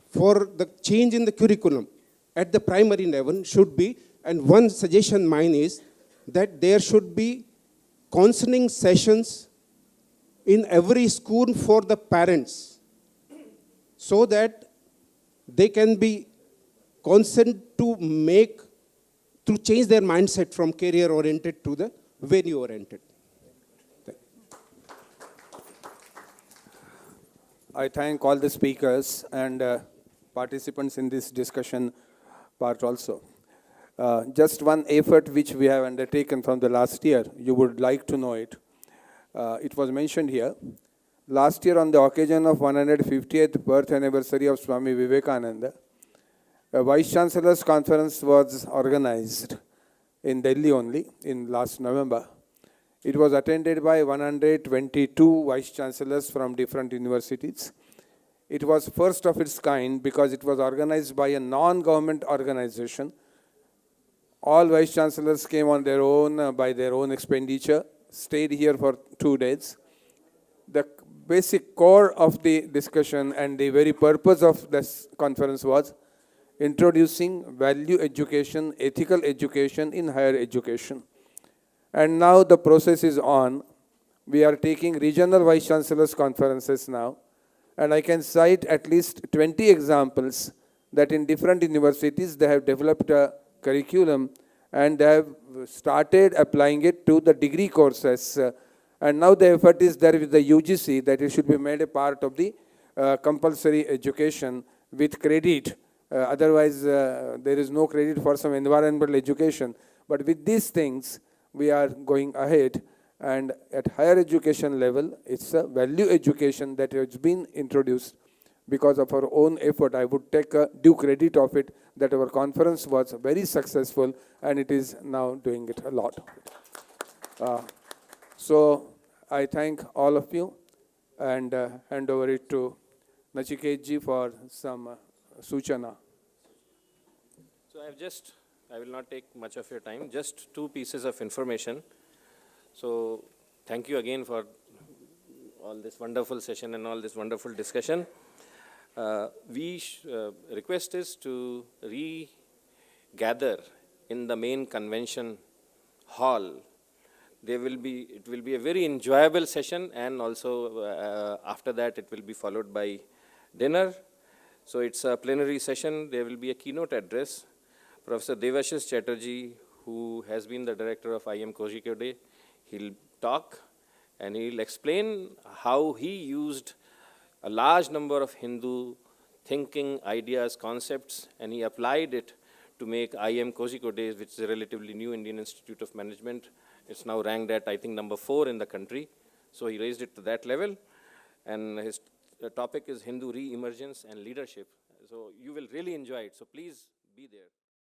for the change in the curriculum at the primary level should be, and one suggestion mine is that there should be counseling sessions in every school for the parents so that they can be consent to change their mindset from career-oriented to the value-oriented. I thank all the speakers and participants in this discussion part also. Just one effort which we have undertaken from the last year, you would like to know it. It was mentioned here. Last year on the occasion of 150th birth anniversary of Swami Vivekananda, a Vice Chancellor's Conference was organized in Delhi only in last November. It was attended by 122 Vice Chancellors from different universities. It was first of its kind because it was organized by a non-government organization. All Vice Chancellors came on their own, by their own expenditure, stayed here for 2 days. The basic core of the discussion and the very purpose of this conference was introducing value education, ethical education in higher education. And now the process is on. We are taking regional Vice Chancellors conferences now. And I can cite at least 20 examples that in different universities they have developed a curriculum and they have started applying it to the degree courses. And now the effort is there with the UGC that it should be made a part of the compulsory education with credit. Otherwise, there is no credit for some environmental education. But with these things, we are going ahead. And at higher education level, it's a value education that has been introduced. Because of our own effort, I would take due credit of it that our conference was very successful and it is now doing it a lot. So I thank all of you and hand over it to Nachiketji for some Suchana. So I will not take much of your time, just 2 pieces of information. So thank you again for all this wonderful session and all this wonderful discussion. Request is to regather in the main convention hall. It will be a very enjoyable session, and also after that it will be followed by dinner. So it's a plenary session. There will be a keynote address. Professor Devashish Chatterjee, who has been the director of IIM Kozhikode, he'll talk and he'll explain how he used a large number of Hindu thinking, ideas, concepts, and he applied it to make IIM Kozhikode, which is a relatively new Indian Institute of Management. It's now ranked at, I think, number 4 in the country. So he raised it to that level. And his topic is Hindu re-emergence and leadership. So you will really enjoy it. So please be there.